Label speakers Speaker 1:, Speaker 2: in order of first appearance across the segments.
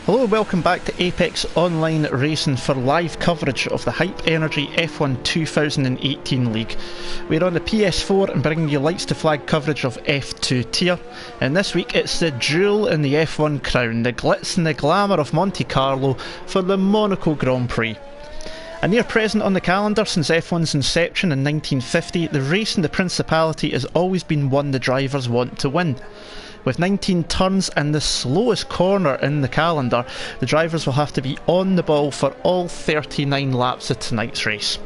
Speaker 1: Hello and welcome back to Apex Online Racing for live coverage of the Hype Energy F1 2018 League. We're on the PS4 and bringing you lights to flag coverage of F2 tier, and this week it's the jewel in the F1 crown, the glitz and the glamour of Monte Carlo for the Monaco Grand Prix. A near present on the calendar since F1's inception in 1950, the race in the Principality has always been one the drivers want to win. With 19 turns and the slowest corner in the calendar, the drivers will have to be on the ball for all 39 laps of tonight's race.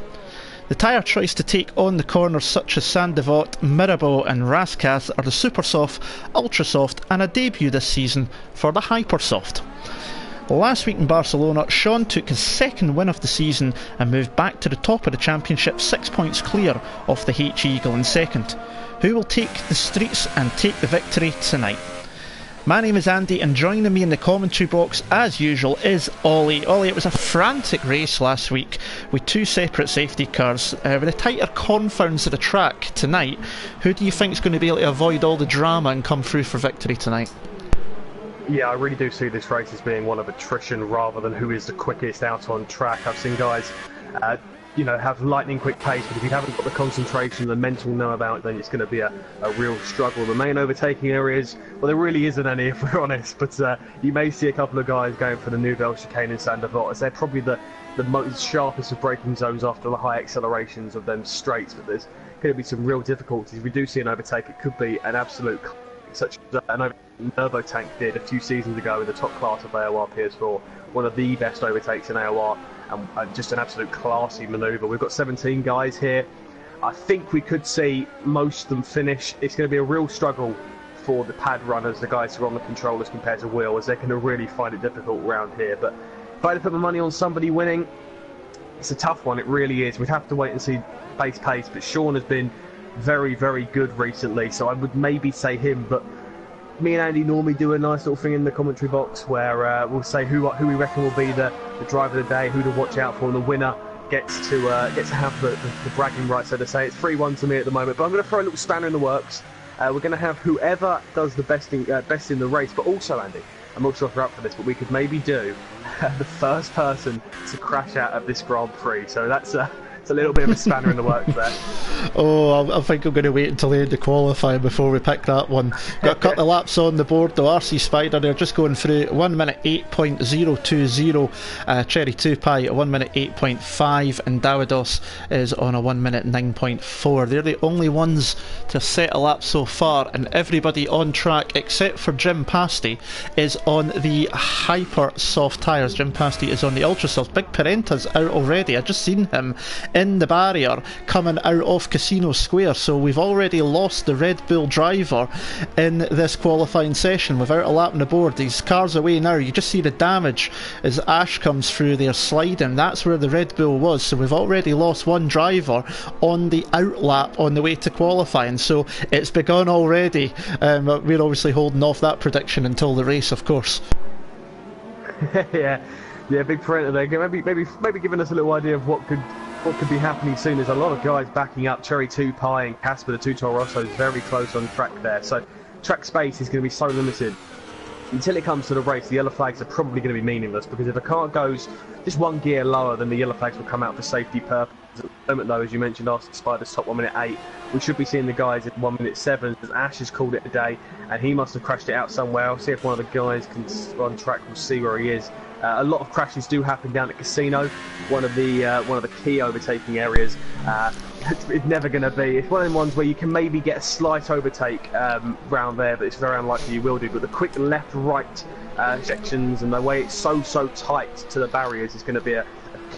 Speaker 1: The tyre choice to take on the corners such as Saint-Devote, Mirabeau and Rascasse are the Super Soft, Ultra Soft and a debut this season for the Hypersoft. Last week in Barcelona, Sean took his second win of the season and moved back to the top of the championship 6 points clear of the H-Eagle in second. Who will take the streets and take the victory tonight? My name is Andy, and joining me in the commentary box as usual is Ollie. Ollie, it was a frantic race last week with two separate safety cars. With the tighter confounds of the track tonight, who do you think is going to be able to avoid all the drama and come through for victory tonight?
Speaker 2: Yeah, I really do see this race as being one of attrition rather than who is the quickest out on track. I've seen guys have lightning quick pace, but if you haven't got the concentration, the mental know about, then it's going to be a real struggle. The main overtaking areas, well, there really isn't any if we're honest, but you may see a couple of guys going for the Nouvelle chicane in Saint-Devote, as they're probably the most sharpest of braking zones after the high accelerations of them straights, but there's going to be some real difficulties. If we do see an overtake, it could be an absolute, such as an Nervo Tank did a few seasons ago in the top class of AOR PS4, one of the best overtakes in AOR, and just an absolute classy manoeuvre. We've got 17 guys here. I think we could see most of them finish. It's going to be a real struggle for the pad runners, the guys who are on the controllers compared to Will, as they're going to really find it difficult around here. But if I had to put my money on somebody winning, it's a tough one, it really is. We'd have to wait and see base pace, but Sean has been very, very good recently, so I would maybe say him, but me and Andy normally do a nice little thing in the commentary box where we'll say who we reckon will be the driver of the day, who to watch out for, and the winner gets to have the bragging rights, so to say. It's 3-1 to me at the moment, but I'm going to throw a little spanner in the works. We're going to have whoever does the best in the race, but also, Andy, I'm not sure if you're up for this, but we could maybe do the first person to crash out of this Grand Prix. So that's a little bit of a spanner in the works there.
Speaker 1: Oh, I think I'm going to wait until the end of qualifying before we pick that one. Got a couple of laps on the board though. RC Spider, they're just going through 1 minute 8.020, Cherry 2 Pie at 1 minute 8.5, and Dawidos is on a 1 minute 9.4. They're the only ones to set a lap so far, and everybody on track except for Jim Pasty is on the hyper soft tyres. Jim Pasty is on the ultra soft. Big Parenta's out already. I just seen him in the barrier coming out of Casino Square, so we've already lost the Red Bull driver in this qualifying session without a lap on the board. These cars away now, you just see the damage as Ash comes through there sliding. That's where the Red Bull was, so we've already lost one driver on the out lap on the way to qualifying, so it's begun already. We're obviously holding off that prediction until the race, of course.
Speaker 2: yeah, big Parenta there, maybe giving us a little idea of what could be happening soon. There's a lot of guys backing up. Cherry 2 Pie and Casper, the two Toro Rossos, very close on track there. So track space is going to be so limited. Until it comes to the race, the yellow flags are probably going to be meaningless, because if a car goes just one gear lower, then the yellow flags will come out for safety purposes. At the moment though, as you mentioned, RC Spider's top 1 minute 8. We should be seeing the guys at 1 minute 7, as Ash has called it a day, and he must have crashed it out somewhere. I'll see if one of the guys on track will see where he is. A lot of crashes do happen down at Casino, one of the key overtaking areas. It's never going to be. It's one of them ones where you can maybe get a slight overtake round there, but it's very unlikely you will do. But the quick left-right sections and the way it's so tight to the barriers is going to be a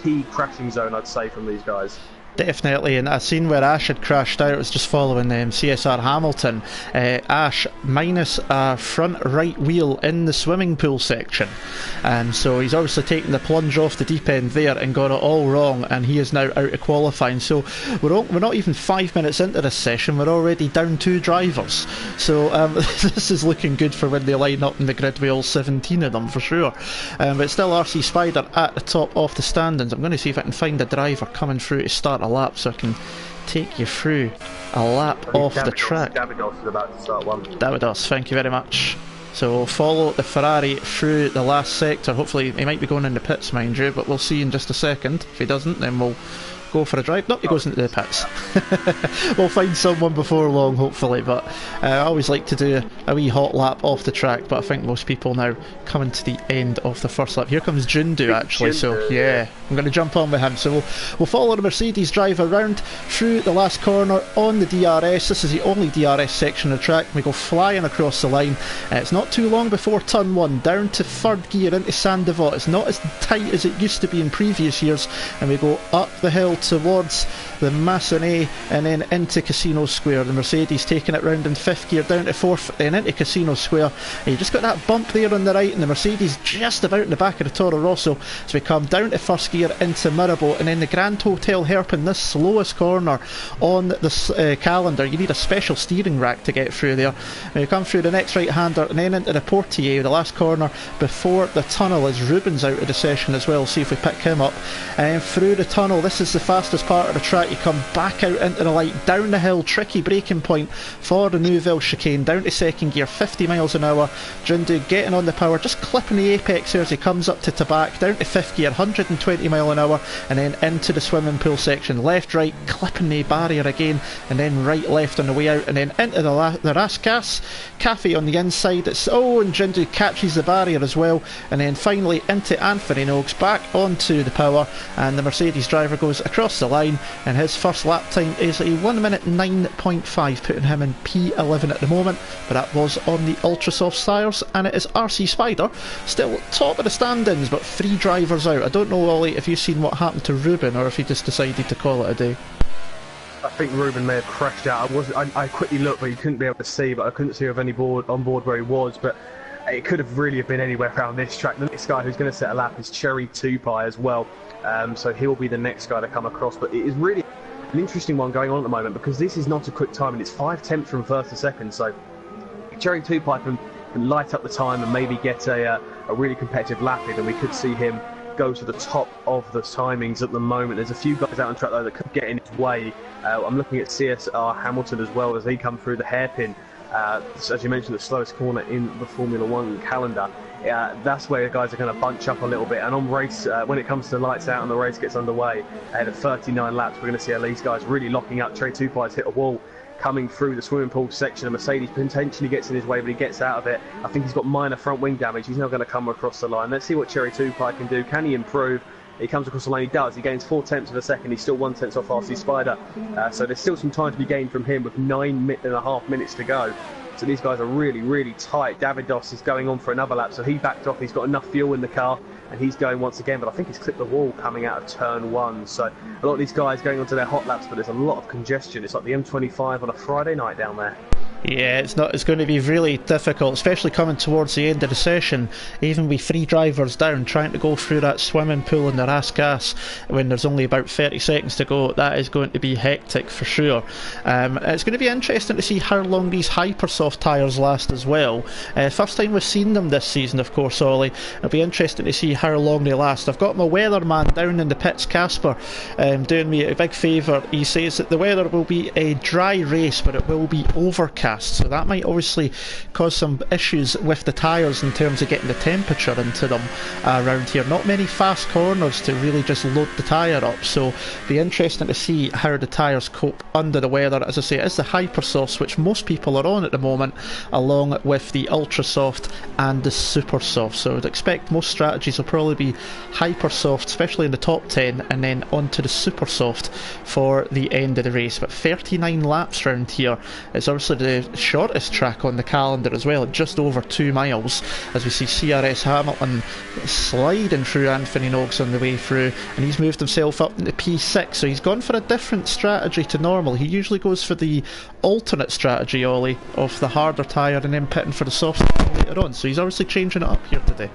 Speaker 2: key crashing zone, I'd say, from these guys.
Speaker 1: Definitely, and I seen where Ash had crashed out. It was just following CSR Hamilton. Ash minus a front right wheel in the swimming pool section, and so he's obviously taken the plunge off the deep end there and got it all wrong, and he is now out of qualifying. So we're not even 5 minutes into this session, we're already down 2 drivers. So this is looking good for when they line up in the grid with all 17 of them for sure. But still RC Spider at the top of the standings. I'm going to see if I can find a driver coming through to start a lap so I can take you through a lap off the track.
Speaker 2: Davidos is about to start one.
Speaker 1: Davidos, thank you very much. So we'll follow the Ferrari through the last sector. Hopefully he might be going in the pits, mind you, but we'll see in just a second. If he doesn't, then we'll go for a drive. No, he goes into the pits. We'll find someone before long, hopefully, but I always like to do a wee hot lap off the track, but I think most people now coming to the end of the first lap. Here comes Jundu, actually, so yeah, I'm going to jump on with him. So we'll follow the Mercedes driver around through the last corner on the DRS. This is the only DRS section of the track. We go flying across the line. It's not too long before turn 1, down to third gear into Sandevot. It's not as tight as it used to be in previous years, and we go up the hill towards the Massonnet and then into Casino Square. The Mercedes taking it round in fifth gear, down to fourth, then into Casino Square. And you just got that bump there on the right, and the Mercedes just about in the back of the Toro Rosso. So we come down to first gear into Mirabeau, and then the Grand Hotel hairpin, this slowest corner on the calendar. You need a special steering rack to get through there. And you come through the next right-hander and then into the Portier, the last corner before the tunnel, as Ruben's out of the session as well. See if we pick him up. And through the tunnel, this is the fastest part of the track. You come back out into the light, down the hill, tricky braking point for the Neuville chicane, down to second gear, 50 miles an hour. Jundu getting on the power, just clipping the apex there as he comes up to Tabac, down to fifth gear, 120 mile an hour, and then into the swimming pool section, left right, clipping the barrier again, and then right left on the way out, and then into the Rascasse Cafe on the inside. And Jundu catches the barrier as well, and then finally into Anthony Noakes, back onto the power, and the Mercedes driver goes across the line, and his first lap time is a 1 minute 9.5, putting him in P11 at the moment, but that was on the ultra soft tyres. And it is RC Spider still top of the standings, but 3 drivers out. I don't know, Ollie, if you've seen what happened to Ruben, or if he just decided to call it a day.
Speaker 2: I think Ruben may have crashed out. I quickly looked, but you couldn't be able to see, but I couldn't see of any board on board where he was, but it could have really been anywhere around this track. The next guy who's going to set a lap is Cherry Tupai as well, so he'll be the next guy to come across. But it is really an interesting one going on at the moment, because this is not a quick time, and it's 5 tenths from first to second, so Cherry Tupai can light up the time and maybe get a really competitive lap in, and we could see him go to the top of the timings at the moment. There's a few guys out on track though that could get in his way. I'm looking at CSR Hamilton as well, as he come through the hairpin. As you mentioned, the slowest corner in the Formula 1 calendar. That's where guys are going to bunch up a little bit, and on race, when it comes to lights out and the race gets underway, ahead of 39 laps, we're going to see these guys really locking up. Trey Tupai's hit a wall coming through the swimming pool section, and Mercedes potentially gets in his way, but he gets out of it. I think he's got minor front wing damage. He's now going to come across the line. Let's see what Cherry Tupai can do. Can he improve? He comes across the line, he does. He gains 4 tenths of a second. He's still 1 tenth off RC Spider. So there's still some time to be gained from him with 9.5 minutes to go. So these guys are really, really tight. Davidos is going on for another lap, so he backed off. He's got enough fuel in the car, and he's going once again, but I think he's clipped the wall coming out of turn 1. So a lot of these guys going onto their hot laps, but there's a lot of congestion. It's like the M25 on a Friday night down there.
Speaker 1: Yeah, it's going to be really difficult, especially coming towards the end of the session, even with 3 drivers down, trying to go through that swimming pool in the Rascasse when there's only about 30 seconds to go. That is going to be hectic for sure. It's going to be interesting to see how long these Hypersoft tyres last as well. First time we've seen them this season, of course, Ollie. It'll be interesting to see how long they last. I've got my weatherman down in the pits, Casper, doing me a big favour. He says that the weather will be a dry race, but it will be overcast. So that might obviously cause some issues with the tyres in terms of getting the temperature into them around here. Not many fast corners to really just load the tyre up, so be interesting to see how the tyres cope under the weather. As I say, it is the Hypersofts, which most people are on at the moment, along with the Ultrasoft and the Supersoft. So I'd expect most strategies will probably be Hypersoft, especially in the top 10, and then onto the Supersoft for the end of the race. But 39 laps round here. It's obviously the shortest track on the calendar as well, at just over 2 miles, as we see CRS Hamilton sliding through Anthony Noakes on the way through, and he's moved himself up into P6, so he's gone for a different strategy to normal. He usually goes for the alternate strategy, Ollie, of the harder tyre and then pitting for the soft later on, so he's obviously changing it up here today.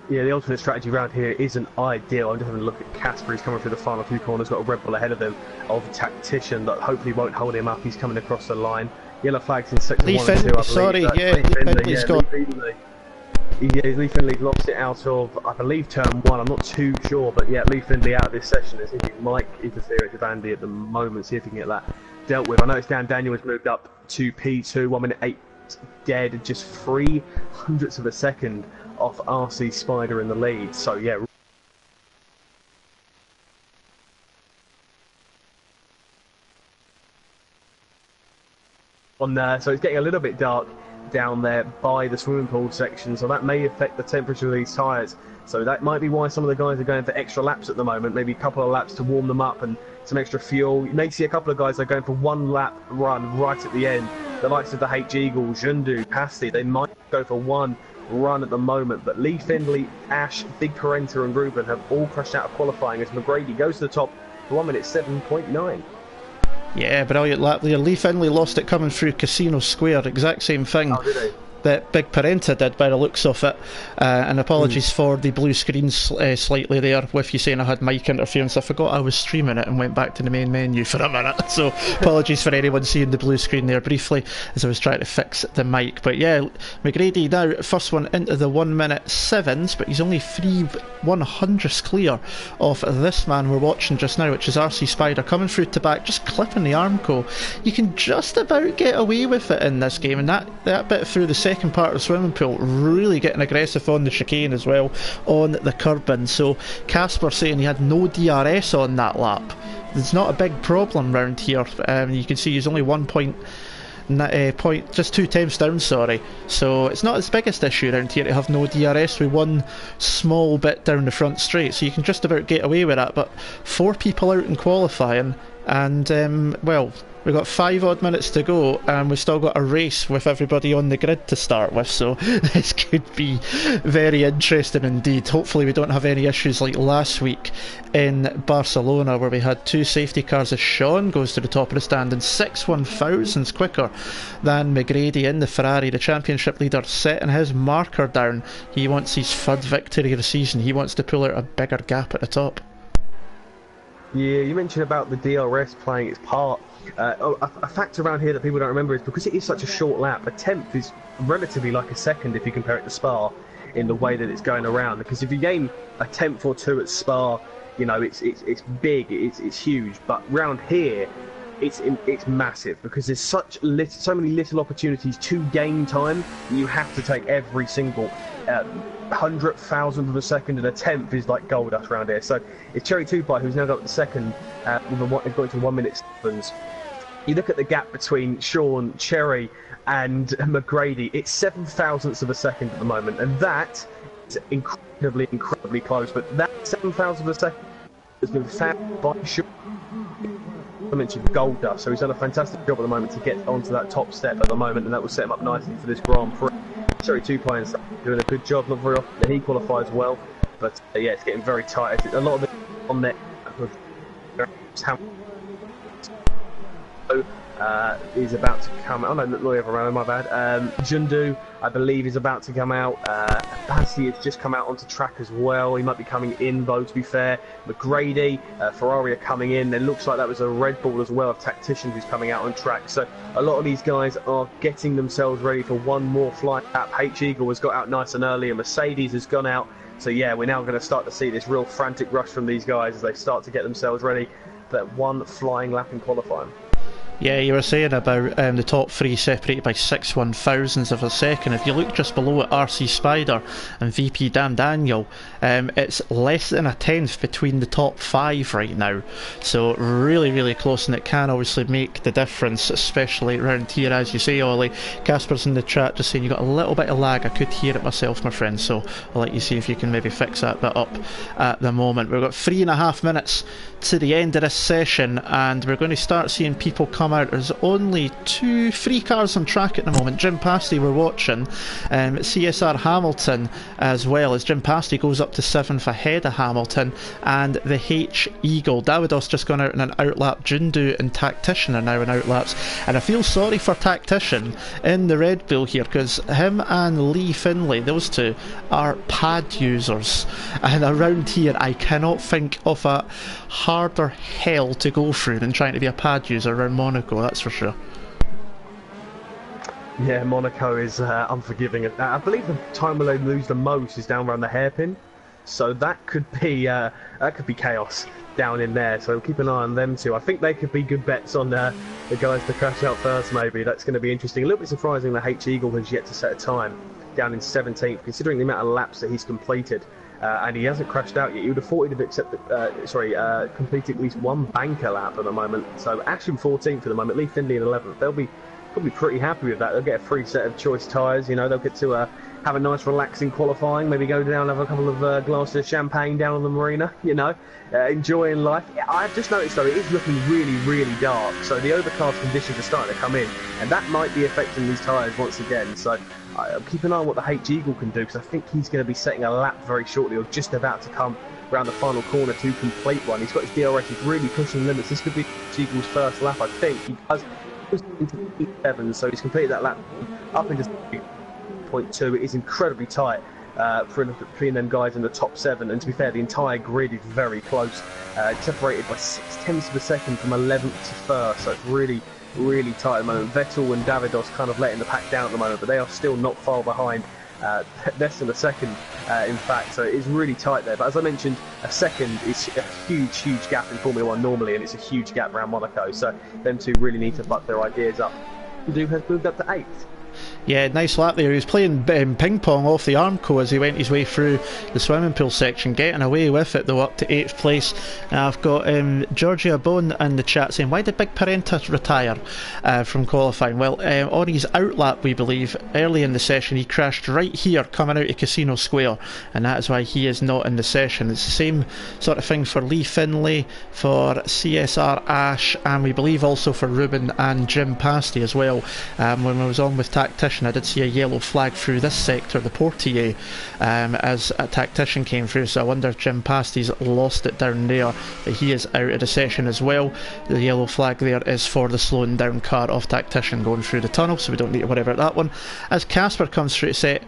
Speaker 2: Yeah, the alternate strategy around here isn't ideal. I'm just having a look at Casper. He's coming through the final few corners, got a Red Bull ahead of him, of a Tactician that hopefully won't hold him up. He's coming across the line. Yellow flags in section 1 and 2, I believe.
Speaker 1: Sorry, yeah, Lee Findley's got...
Speaker 2: Yeah, Lee Findley's lost it out of, I believe, turn 1. I'm not too sure, but yeah, Lee Findley out of this session. As he might interfere with Andy at the moment, see if he can get that dealt with. I noticed Dan Daniel has moved up to P2, 1 minute 8 dead, just 0.03 of a second off RC Spider in the lead. So yeah. So it's getting a little bit dark down there by the swimming pool section, so that may affect the temperature of these tyres. So that might be why some of the guys are going for extra laps at the moment, maybe a couple of laps to warm them up and some extra fuel. You may see a couple of guys that are going for 1 lap run right at the end. The likes of the H Eagle, Jundu, Pasti, they might go for 1 run at the moment, but Lee Findley, Ash, Big Parenta and Ruben have all crashed out of qualifying as McGrady goes to the top for 1 minute 7.9.
Speaker 1: Yeah, brilliant lap there. Lee Findley lost it coming through Casino Square, exact same thing.
Speaker 2: Oh, did he?
Speaker 1: That Big Parenta did by the looks of it, and apologies for the blue screen slightly there with you saying I had mic interference. I forgot I was streaming it and went back to the main menu for a minute, so apologies for anyone seeing the blue screen there briefly as I was trying to fix the mic. But yeah, McGrady now first one into the 1 minute 7s, but he's only 3/100ths clear of this man we're watching just now, which is RC Spider coming through to back, just clipping the Armco. You can just about get away with it in this game, and that bit through the second part of the swimming pool, really getting aggressive on the chicane as well, on the curbing. So Casper saying he had no DRS on that lap. There's not a big problem round here. You can see he's only 1 point, just 2 times down, sorry. So it's not his biggest issue around here to have no DRS with 1 small bit down the front straight, so you can just about get away with that. But 4 people out in qualifying, and well, we've got 5 odd minutes to go, and we've still got a race with everybody on the grid to start with, so this could be very interesting indeed. Hopefully we don't have any issues like last week in Barcelona where we had 2 safety cars as Sean goes to the top of the stand and 6/1000ths quicker than McGrady in the Ferrari, the championship leader, setting his marker down. He wants his 3rd victory of the season. He wants to pull out a bigger gap at the top.
Speaker 2: Yeah, you mentioned about the DRS playing its part. A fact around here that people don't remember is because it is such a short lap, a 10th is relatively like a second if you compare it to Spa in the way that it's going around. Because if you gain a 10th or 2 at Spa, you know, it's big, it's huge. But round here, it's massive because there's so many little opportunities to gain time. You have to take every single 100,000th of a second, and a 10th is like gold dust around here. So it's Cherry 2-Pie who's now got the second going to 1 minute 7s. You look at the gap between Sean, Cherry and McGrady, it's 7/1000ths of a second at the moment, and that is incredibly close. But that 7/1000th of a second has been found by Sean. I mentioned gold dust, so he's done a fantastic job at the moment to get onto that top step at the moment, and that will set him up nicely for this Grand Prix. Cherry 2-Pie is doing a good job, not very often he qualifies well, but yeah, it's getting very tight. A lot of it on there is about to come out. Oh no, not the other round, my bad. Jundu, I believe, is about to come out. Pasti has just come out onto track as well. He might be coming in though, to be fair. McGrady, Ferrari are coming in. It looks like that was a Red Bull as well of Tactician who's coming out on track. So a lot of these guys are getting themselves ready for one more flight lap. H Eagle has got out nice and early, and Mercedes has gone out. So yeah, we're now going to start to see this real frantic rush from these guys as they start to get themselves ready for that 1 flying lap in qualifying.
Speaker 1: Yeah, you were saying about the top 3 separated by 6/1000ths of a second. If you look just below at RC Spider and VP Dan Daniel, it's less than a 10th between the top 5 right now. So really close, and it can obviously make the difference, especially around here, as you say, Ollie. Casper's in the chat just saying you got a little bit of lag. I could hear it myself, my friend, so I'll let you see if you can maybe fix that bit up at the moment. We've got 3.5 minutes to the end of this session, and we're going to start seeing people come out. There's only 3 cars on track at the moment. Jim Pasti we're watching, CSR Hamilton as well, as Jim Pasti goes up to 7th ahead of Hamilton, and the H Eagle. Davidos just gone out in an outlap. Jundu and Tactician are now in outlaps, and I feel sorry for Tactician in the Red Bull here, because him and Lee Findley, those 2 are pad users, and around here I cannot think of a harder hell to go through than trying to be a pad user around Monaco, that's for sure.
Speaker 2: Yeah, Monaco is unforgiving. I believe the time where they lose the most is down around the hairpin, so that could be chaos down in there. So keep an eye on them too. I think they could be good bets on the guys to crash out first. Maybe that's going to be interesting. A little bit surprising that H Eagle has yet to set a time down in 17th, considering the amount of laps that he's completed. And he hasn't crashed out yet. You would have thought he'd have completed at least one banker lap at the moment. So Action 14th at the moment, Lee Finley in 11th. They'll be pretty happy with that. They'll get a free set of choice tyres. You know, they'll get to have a nice relaxing qualifying, maybe go down and have a couple of glasses of champagne down on the marina, you know, enjoying life. Yeah, I've just noticed though, it is looking really, really dark, so the overcast conditions are starting to come in, and that might be affecting these tyres once again. So keep an eye on what the H Eagle can do, because I think he's going to be setting a lap very shortly, or just about to come around the final corner to complete one. He's got his DRS, he's really pushing the limits. This could be H Eagle's first lap, I think. He does into 7, so he's completed that lap up into 0.2. It is incredibly tight between them guys in the top 7, and to be fair, the entire grid is very close. Separated by 0.6 of a second from 11th to 1st, so it's really, really tight at the moment. Vettel and Davidos kind of letting the pack down at the moment, but they are still not far behind. Less than a second, in fact, so it is really tight there. But as I mentioned, a second is a huge, huge gap in Formula 1 normally, and it's a huge gap around Monaco, so them two really need to buck their ideas up. Du has moved up to 8th.
Speaker 1: Yeah, nice lap there. He was playing ping pong off the Armco as he went his way through the swimming pool section, getting away with it though, up to 8th place. I've got Georgia Bone in the chat saying, why did Big Parenta retire from qualifying? Well, on his out lap, we believe, early in the session, he crashed right here coming out of Casino Square, and that is why he is not in the session. It's the same sort of thing for Lee Finlay, for CSR Ash, and we believe also for Ruben and Jim Pasty as well. When I was on with Tactician, I did see a yellow flag through this sector, the Portier, as a Tactician came through, so I wonder if Jim Pasty's lost it down there, but he is out of the session as well. The yellow flag there is for the slowing down car of Tactician going through the tunnel, so we don't need to worry about that one. As Casper comes through to set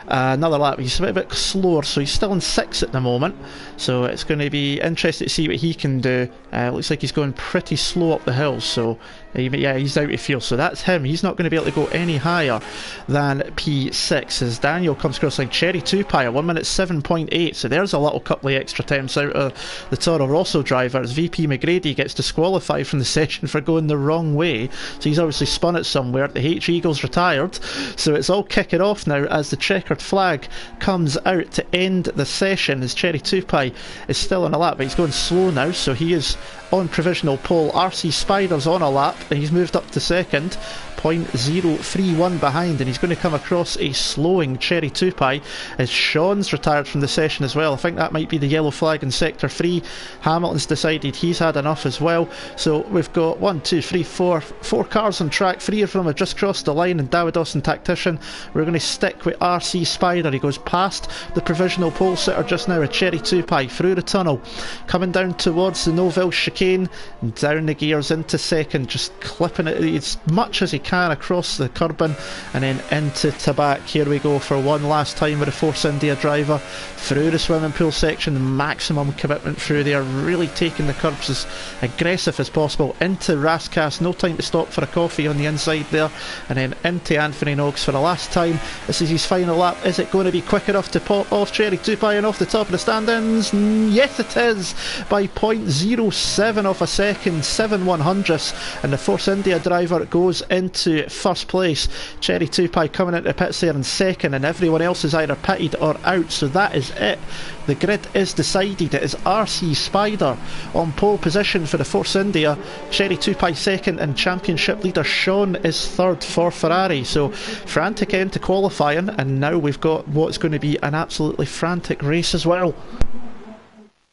Speaker 1: another lap, he's a bit slower, so he's still in 6th at the moment, so it's going to be interesting to see what he can do. Looks like he's going pretty slow up the hill, so yeah, he's out of fuel, so that's him. He's not going to be able to go any higher than P6 as Daniel comes across like Cherry 2-Pie, 1 minute 7.8, so there's a little couple of extra attempts out of the Toro Rosso driver as VP McGrady gets disqualified from the session for going the wrong way, so he's obviously spun it somewhere. The H Eagle's retired, so it's all kicking off now as the checkered flag comes out to end the session as Cherry 2-Pie is still on a lap, but he's going slow now, so he is on provisional pole. RC Spider's on a lap and he's moved up to 2nd, 0.031 behind, and he's going to come across a slowing Cherry 2-Pie as Sean's retired from the session as well. I think that might be the yellow flag in sector 3. Hamilton's decided he's had enough as well, so we've got 4 cars on track. 3 of them have just crossed the line, and Davidos and Tactician. We're going to stick with RC Spider. He goes past the provisional pole sitter just now, a Cherry 2-Pie through the tunnel, coming down towards the Noville chicane, and down the gears into 2nd, just clipping it as much as he can across the curbing and then into Tabac. Here we go for one last time with a Force India driver through the swimming pool section, maximum commitment through there, really taking the curbs as aggressive as possible into Rascas, no time to stop for a coffee on the inside there, and then into Anthony Noggs for the last time. This is his final lap. Is it going to be quick enough to pop off Cherry 2-Pie and off the top of the standings? Yes it is, by 0.07 of a second, 7/100ths, and the Force India driver goes into first place. Cherry 2-Pie coming into pits there in 2nd, and everyone else is either pitted or out, so that is it. The grid is decided. It is RC Spider on pole position for the Force India, Cherry 2-Pie 2nd, and championship leader Sean is 3rd for Ferrari. So frantic end to qualifying, and now we've got what's going to be an absolutely frantic race as well.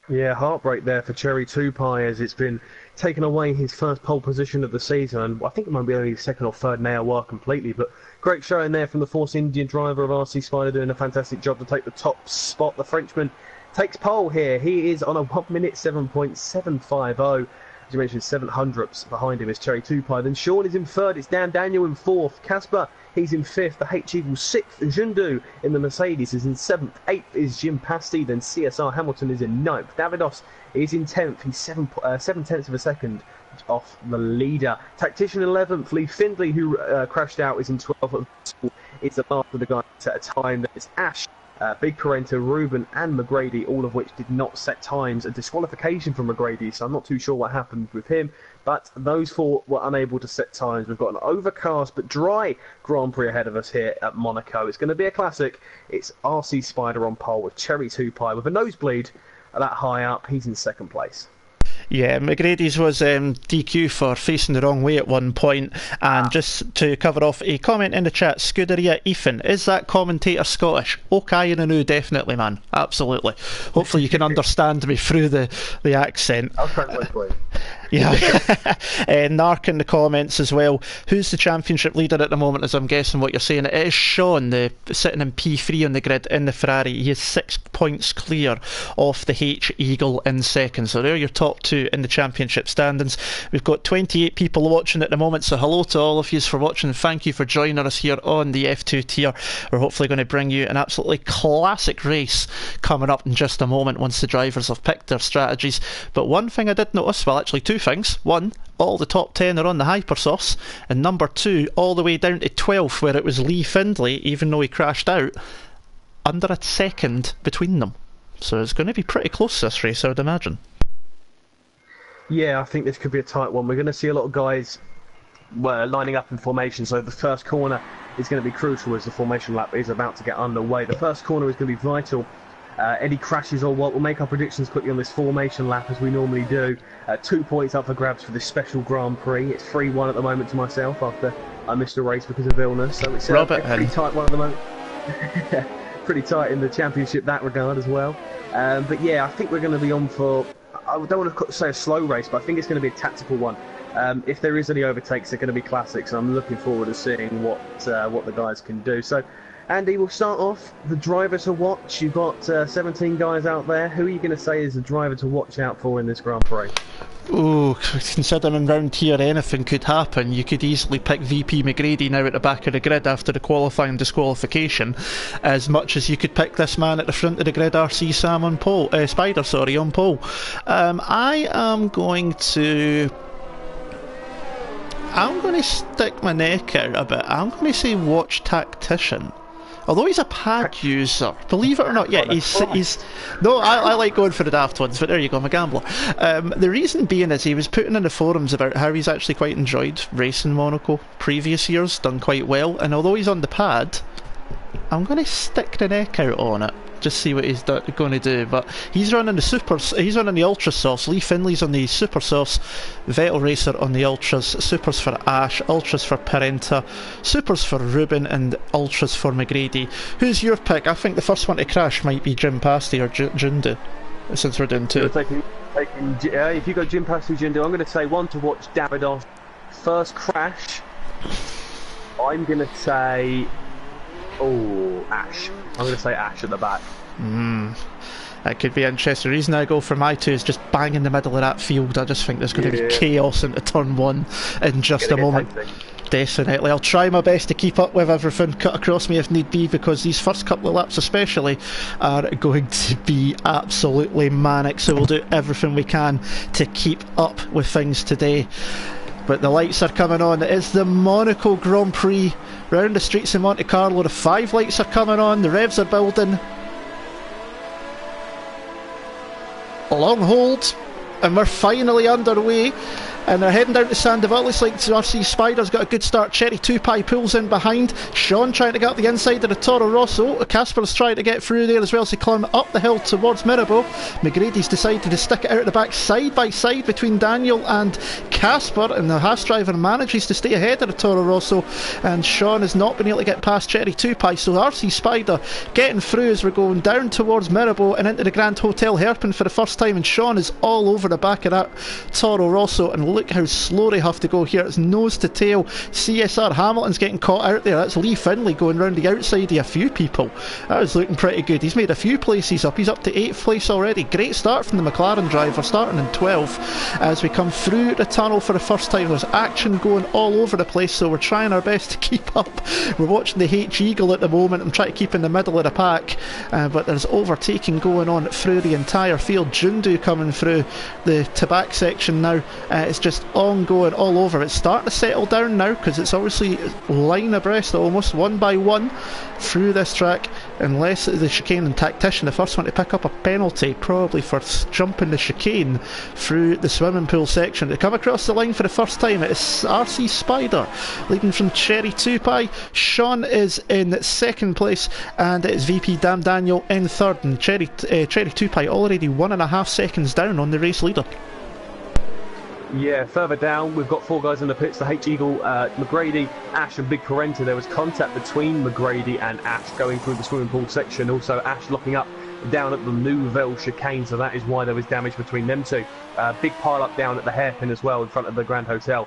Speaker 2: Yeah, heartbreak there for Cherry 2-Pie as it's been taken away his first pole position of the season, and I think it might be only 2nd or 3rd in AOR completely, but great showing there from the Force Indian driver of RC Spider, doing a fantastic job to take the top spot. The Frenchman takes pole here. He is on a 1 minute 7.750. As you mentioned, 7/100ths behind him is Cherry 2-Pie. Then Sean is in 3rd. It's Dan Daniel in 4th. Casper He's in 5th. The H Eagles 6th. Jundu in the Mercedes is in 7th. 8th is Jim Pasty. Then CSR Hamilton is in 9th. Davidos is in 10th. He's 7/10 of a second off the leader. Tactician 11th. Lee Findlay, who crashed out, is in 12th. It's the last of the guys at a time. That is Ash, Big Parenta, Ruben and McGrady, all of which did not set times. A disqualification from McGrady, so I'm not too sure what happened with him. But those 4 were unable to set times. We've got an overcast but dry Grand Prix ahead of us here at Monaco. It's going to be a classic. It's RC Spider on pole with Cherry 2Pie with a nosebleed that high up. He's in 2nd place.
Speaker 1: Yeah, McGrady's was DQ for facing the wrong way at one point. And just to cover off a comment in the chat, Scuderia Ethan, is that commentator Scottish? Okay, and no, definitely, man. Absolutely. Hopefully you can understand me through the accent.
Speaker 2: I'll translate for you.
Speaker 1: Yeah. Narc in the comments as well. Who's the championship leader at the moment, as I'm guessing what you're saying? It is Sean, sitting in P3 on the grid in the Ferrari. He is 6 points clear off the H Eagle in 2nd. So they're your top 2 in the championship standings. We've got 28 people watching at the moment, so hello to all of you for watching. Thank you for joining us here on the F2 tier. We're hopefully going to bring you an absolutely classic race coming up in just a moment once the drivers have picked their strategies. But one thing I did notice, well actually 2 things. One, all the top 10 are on the Hypersauce, and number 2, all the way down to 12th, where it was Lee Findlay, even though he crashed out, under a second between them. So it's going to be pretty close, this race, I would imagine.
Speaker 2: Yeah, I think this could be a tight one. We're going to see a lot of guys lining up in formation, so the first corner is going to be crucial as the formation lap is about to get underway. The first corner is going to be vital. Any crashes or what, we'll make our predictions quickly on this formation lap as we normally do. 2 points up for grabs for this special Grand Prix. It's 3-1 at the moment to myself after I missed a race because of illness, so it's a pretty tight one at the moment. Pretty tight in the championship that regard as well. But yeah, I think we're going to be on for, I don't want to say a slow race, but I think it's going to be a tactical one. If there is any overtakes, they're going to be classics, and I'm looking forward to seeing what the guys can do. So Andy, we'll start off. The driver to watch. You've got 17 guys out there. Who are you going to say is the driver to watch out for in this Grand Prix?
Speaker 1: Oh, considering round here anything could happen, you could easily pick VP McGrady now at the back of the grid after the qualifying disqualification, as much as you could pick this man at the front of the grid, RC Sam on pole, Spider, sorry, on pole. I am going to stick my neck out a bit. I'm going to say watch Tactician. Although he's a pad user, believe it or not, yeah, he's no, I like going for the daft ones, but there you go, I'm a gambler. The reason being is he was putting in the forums about how he's actually quite enjoyed racing Monaco previous years, done quite well, and although he's on the pad, I'm going to stick the neck out on it, just see what he's going to do. But he's running the he's running the Ultra Sauce. Lee Finley's on the Super Sauce, Vettel Racer on the Ultras, Supers for Ash, Ultras for Parenta, Supers for Ruben, and Ultras for McGrady. Who's your pick? I think the first one to crash might be Jim Pasty or Jundu, since we're doing 2.
Speaker 2: If you go Jim Pasty, Jundu, I'm going to say one to watch Davidos. First crash, I'm going to say Ash. I'm going to say Ash at the back.
Speaker 1: That could be interesting. The reason I go for my 2 is just bang in the middle of that field. I just think there's going to be chaos into turn 1 in just a moment. Definitely. I'll try my best to keep up with everything cut across me if need be, because these first couple of laps especially are going to be absolutely manic, so we'll do everything we can to keep up with things today. But the lights are coming on. It's the Monaco Grand Prix. Round the streets of Monte Carlo, the 5 lights are coming on, the revs are building. A long hold, and we're finally underway. And they're heading down to Sandoval. Looks like RC Spider's got a good start. Cherry 2Pie pulls in behind. Sean trying to get up the inside of the Toro Rosso. Casper's trying to get through there as well as he climbs up the hill towards Mirabeau. McGrady's decided to stick it out at the back, side by side between Daniel and Casper, and the Haas driver manages to stay ahead of the Toro Rosso, and Sean has not been able to get past Cherry 2Pie. So RC Spider getting through as we're going down towards Mirabeau and into the Grand Hotel Hairpin for the first time, and Sean is all over the back of that Toro Rosso, and look how slow they have to go here. It's nose to tail. CSR Hamilton's getting caught out there. That's Lee Finlay going round the outside of a few people. That was looking pretty good. He's made a few places up. He's up to 8th place already. Great start from the McLaren driver, starting in 12th. As we come through the tunnel for the first time, there's action going all over the place, so we're trying our best to keep up. We're watching the H-Eagle at the moment and trying to keep in the middle of the pack, but there's overtaking going on through the entire field. Jundu coming through the Tabac section now. It's just ongoing all over. It's starting to settle down now because it's obviously line abreast almost, one by one through this track, unless the chicane and tactician, the first one to pick up a penalty probably for jumping the chicane through the swimming pool section. To come across the line for the first time, it is RC Spider leading from Cherry Tupai. Sean is in 2nd place, and it's VP Dam Daniel in 3rd, and Cherry Tupai already 1.5 seconds down on the race leader.
Speaker 2: Yeah, further down, we've got 4 guys in the pits, the H-Eagle, McGrady, Ash and Big Parenta. There was contact between McGrady and Ash going through the swimming pool section. Also, Ash locking up down at the Nouvelle chicane, so that is why there was damage between them two. Big pile up down at the hairpin as well in front of the Grand Hotel.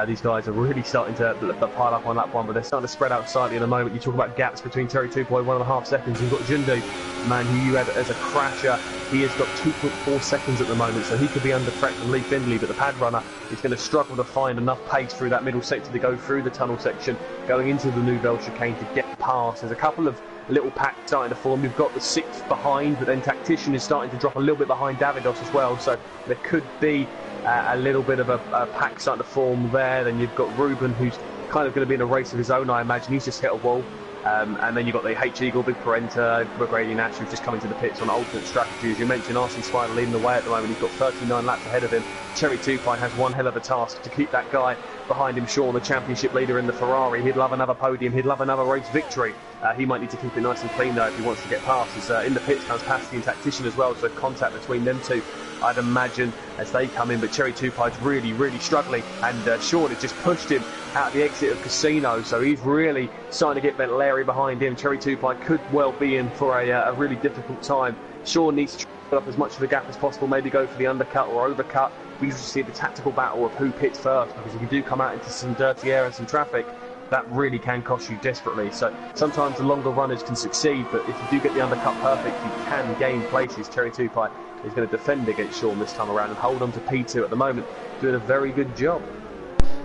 Speaker 2: These guys are really starting to pile up on that one, but they're starting to spread out slightly at the moment. You talk about gaps between Terry 2.1.5 seconds. You've got Jundu, man, who you had as a crasher. He has got 2.4 seconds at the moment, so he could be under threat from Lee Findlay, but the pad runner is going to struggle to find enough pace through that middle sector to go through the tunnel section, going into the Nouvelle chicane to get past. There's a couple of little packs starting to form. We've got the 6th behind, but then Tactician is starting to drop a little bit behind Davidos as well, so there could be a little bit of a pack starting to form there. Then you've got Ruben, who's kind of going to be in a race of his own, I imagine. He's just hit a wall. And then you've got the H-Eagle, Big Parenta, McGrady and Ash, who've just come into the pits on alternate strategy. As you mentioned, RC Spider leading the way at the moment. He's got 39 laps ahead of him. Cherry Tupai has one hell of a task to keep that guy behind him, Sean, the championship leader in the Ferrari. He'd love another podium. He'd love another race victory. He might need to keep it nice and clean, though, if he wants to get past. As in the pits comes Pasty and Tactician as well, so contact between them two, I'd imagine, as they come in. But Cherry Tupai's really, really struggling, and Sean has just pushed him out the exit of Casino, so he's really starting to get Bentley behind him. Cherry Tupai could well be in for a really difficult time. Sean needs to try up as much of the gap as possible, maybe go for the undercut or overcut. We usually see the tactical battle of who pits first, because if you do come out into some dirty air and some traffic, that really can cost you desperately. So sometimes the longer runners can succeed, but if you do get the undercut perfect, you can gain places. Cherry Tupai is going to defend against Sean this time around and hold on to P2 at the moment, doing a very good job.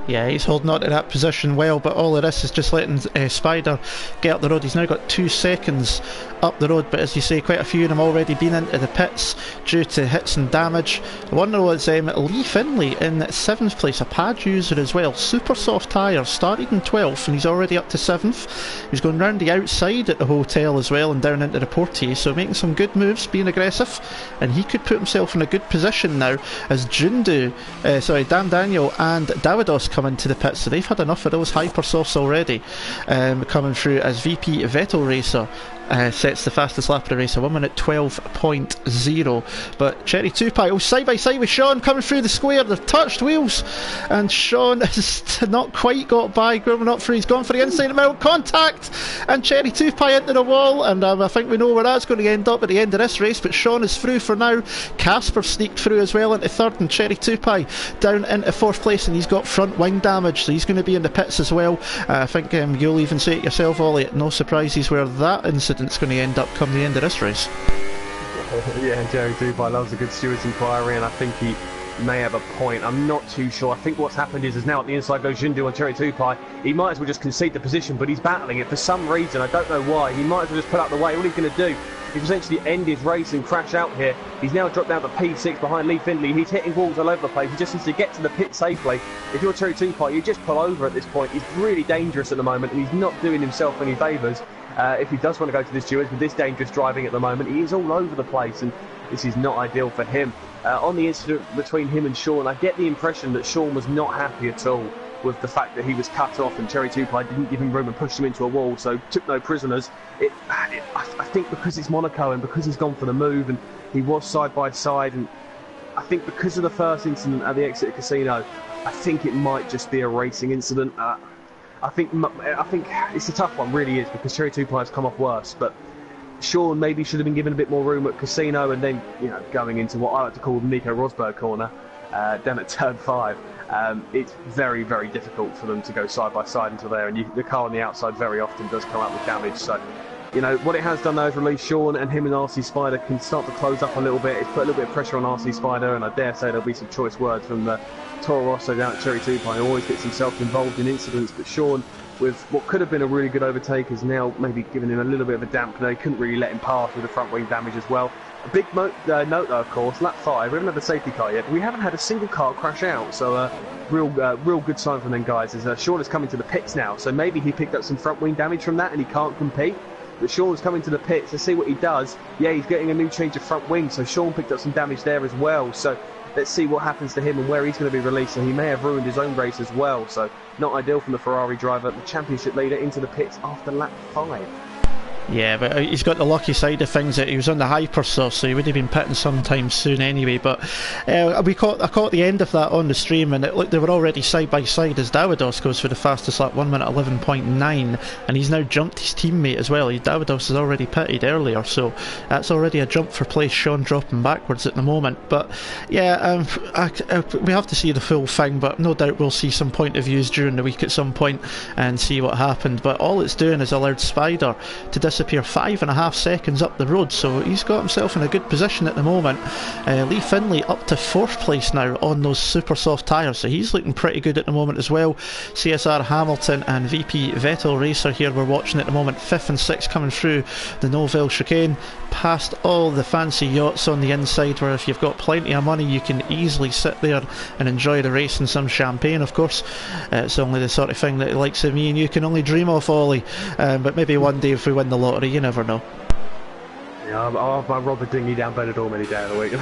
Speaker 1: Yeah, he's holding on to that position well, but all of this is just letting Spider get up the road. He's now got 2 seconds up the road, but as you say, quite a few of them already been into the pits due to hits and damage. The one was Lee Finlay in 7th place, a pad user as well. Super soft tyres, started in 12th and he's already up to 7th. He's going round the outside at the hotel as well and down into the portier, so making some good moves, being aggressive, and he could put himself in a good position now as Dan Daniel and Davidos come into the pits, so they've had enough of those hypersofts already. Coming through as VP Vettel Racer sets the fastest lap of the race, a 1:12.0. But Cherry Tupai, side by side with Sean coming through the square. They've touched wheels, and Sean has not quite got by. Going up through, he's gone for the inside of the middle, contact, and Cherry Tupai into the wall. And I think we know where that's going to end up at the end of this race. But Sean is through for now. Casper sneaked through as well into 3rd, and Cherry Tupai down into 4th place, and he's got front wing damage, so he's going to be in the pits as well. I think you'll even say it yourself, Ollie. No surprises where that incident's going to end up come the end of this race.
Speaker 2: Yeah, Jerry Tupai loves a good stewards inquiry, and I think he may have a point. I'm not too sure. I think what's happened is now at the inside goes Jindu on Cherry Tupai. He might as well just concede the position, but he's battling it for some reason. I don't know why. He might as well just put out the way. All he's going to do is essentially end his race and crash out here. He's now dropped down to P6 behind Lee Findlay. He's hitting walls all over the place. He just needs to get to the pit safely. If you're Cherry Tupai, you just pull over at this point. He's really dangerous at the moment, and he's not doing himself any favours. If he does want to go to the stewards with this dangerous driving at the moment, he is all over the place, and this is not ideal for him. On the incident between him and Sean, I get the impression that Sean was not happy at all with the fact that he was cut off and Cherry Tupai didn't give him room and pushed him into a wall, so took no prisoners. I think because it's Monaco and because he's gone for the move and he was side by side, and I think because of the first incident at the exit casino, I think it might just be a racing incident. I think it's a tough one, really is, because Cherry Tupai has come off worse, but Sean maybe should have been given a bit more room at Casino, and then, going into what I like to call the Nico Rosberg corner, down at turn 5. it's very, very difficult for them to go side by side into there, and the car on the outside very often does come out with damage. So, you know, what it has done though is release Sean, and him and RC Spider can start to close up a little bit. It's put a little bit of pressure on RC Spider, and I dare say there'll be some choice words from the Toro Rosso down at Cherry 2 Pie, who always gets himself involved in incidents. But Sean, with what could have been a really good overtake, is now maybe giving him a little bit of a dampener. He couldn't really let him pass with the front wing damage as well. A big note though, of course, lap 5, we haven't had the safety car yet. We haven't had a single car crash out, so real good sign from them guys. Is Sean is coming to the pits now, so maybe he picked up some front wing damage from that and he can't compete. But Sean's coming to the pits. Let's see what he does. Yeah, he's getting a new change of front wing, so Sean picked up some damage there as well. So let's see what happens to him and where he's going to be released. And he may have ruined his own race as well, so not ideal from the Ferrari driver, the championship leader, into the pits after lap 5.
Speaker 1: Yeah, but he's got the lucky side of things that he was on the hypersource, so he would have been pitting sometime soon anyway. But I caught the end of that on the stream, and it looked they were already side by side as Davidos goes for the fastest lap, 1:11.9, and he's now jumped his teammate as well. Davidos has already pitted earlier, so that's already a jump for place. Sean dropping backwards at the moment, but yeah, we have to see the full thing. But no doubt we'll see some point of views during the week at some point and see what happened. But all it's doing is allowed Spider to disappear 5.5 seconds up the road, so he's got himself in a good position at the moment. Lee Finlay up to 4th place now on those super soft tyres, so he's looking pretty good at the moment as well. CSR Hamilton and VP Vettel Racer here we're watching at the moment, 5th and 6th coming through the Noville chicane, past all the fancy yachts on the inside, where if you've got plenty of money you can easily sit there and enjoy the race and some champagne, of course. It's only the sort of thing that the likes of me and you can only dream of, Ollie, but maybe one day if we win the lottery, you never know.
Speaker 2: Yeah, I'll have my Robert Dinghy down Benidorm any day of the week.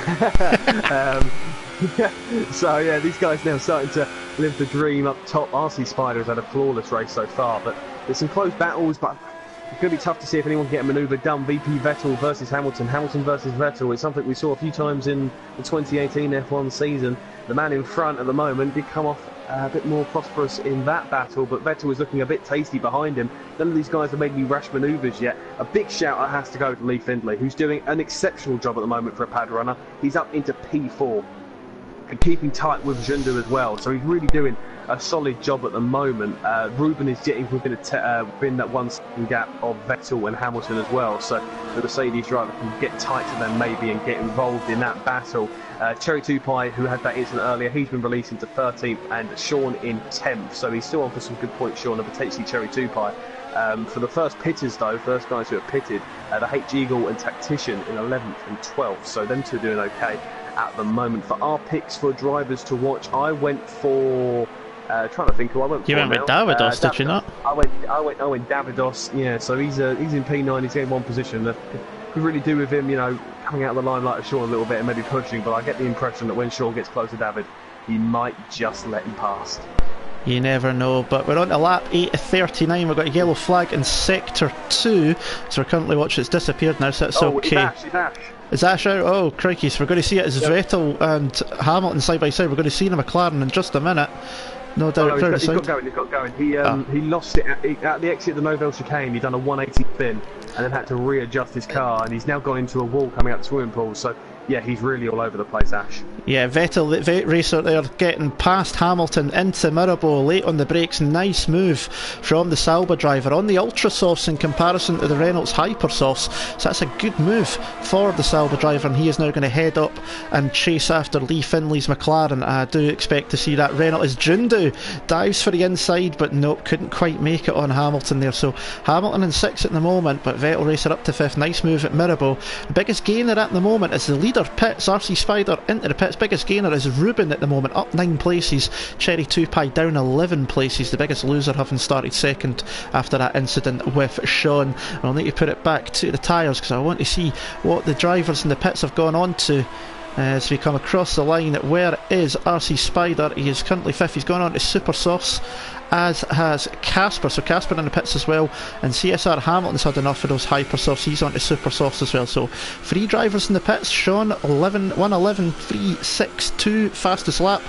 Speaker 2: So yeah, these guys now starting to live the dream up top. RC Spider has had a flawless race so far, but there's some close battles, but it's going to be tough to see if anyone can get a manoeuvre done. VP Vettel versus Hamilton, Hamilton versus Vettel. It's something we saw a few times in the 2018 F1 season. The man in front at the moment did come off a bit more prosperous in that battle, but Vettel was looking a bit tasty behind him. None of these guys have made any rash manoeuvres yet. A big shout out has to go to Lee Findlay, who's doing an exceptional job at the moment for a pad runner. He's up into P4 and keeping tight with Jundu as well, so he's really doing a solid job at the moment. Ruben is getting within that 1 second gap of Vettel and Hamilton as well, so the Mercedes driver can get tight to them maybe and get involved in that battle. Cherry 2 Pie, who had that incident earlier, he's been released into 13th, and Sean in 10th, so he's still on for some good points, Sean, and potentially Cherry 2 Pie. For the first pitters though, first guys who have pitted, the H Eagle and Tactician in 11th and 12th, so them two are doing okay at the moment. For our picks for drivers to watch, I went for trying to think who I went for.
Speaker 1: You went with Davidos, did you not?
Speaker 2: I went Davidos, yeah, so he's in P9, he's in one position. Could really do with him, you know, coming out of the limelight of Sean a little bit and maybe pushing, but I get the impression that when Sean gets close to David, he might just let him past.
Speaker 1: You never know, but we're on to lap 8:39. We've got a yellow flag in sector 2, so we're currently watching. It's disappeared now, so it's okay.
Speaker 2: It's Ash.
Speaker 1: Is Ash out? Oh, crikey, so we're going to see it as Vettel and Hamilton side by side. We're going to see in a McLaren in just a minute. No doubt.
Speaker 2: He's got going. He lost it at the exit of the Noville chicane. He done a 180 spin and then had to readjust his car, and he's now gone into a wall coming up the swimming pool. So yeah, he's really all over the place, Ash. Yeah,
Speaker 1: Vettel, the racer there, getting past Hamilton into Mirabeau, late on the brakes. Nice move from the Sauber driver on the Ultra Softs in comparison to the Reynolds Hyper Softs. So that's a good move for the Sauber driver, and he is now going to head up and chase after Lee Finlay's McLaren. I do expect to see that. Reynolds as Jundu dives for the inside, but nope, couldn't quite make it on Hamilton there. So Hamilton in 6th at the moment, but Vettel racer up to 5th. Nice move at Mirabeau. The biggest gainer at the moment is the leader pits, RC Spider into the pits. Biggest gainer is Ruben at the moment, up 9 places. Cherry 2 Pie down 11 places. The biggest loser having started 2nd after that incident with Sean. And I'll need to put it back to the tyres because I want to see what the drivers in the pits have gone on to. As we come across the line, where is RC Spider? He is currently 5th. He's gone on to Super Softs as has Casper. So Casper in the pits as well, and CSR Hamilton's had enough of those hypersofts. He's on to super softs as well. So 3 drivers in the pits. Sean 111.362 fastest lap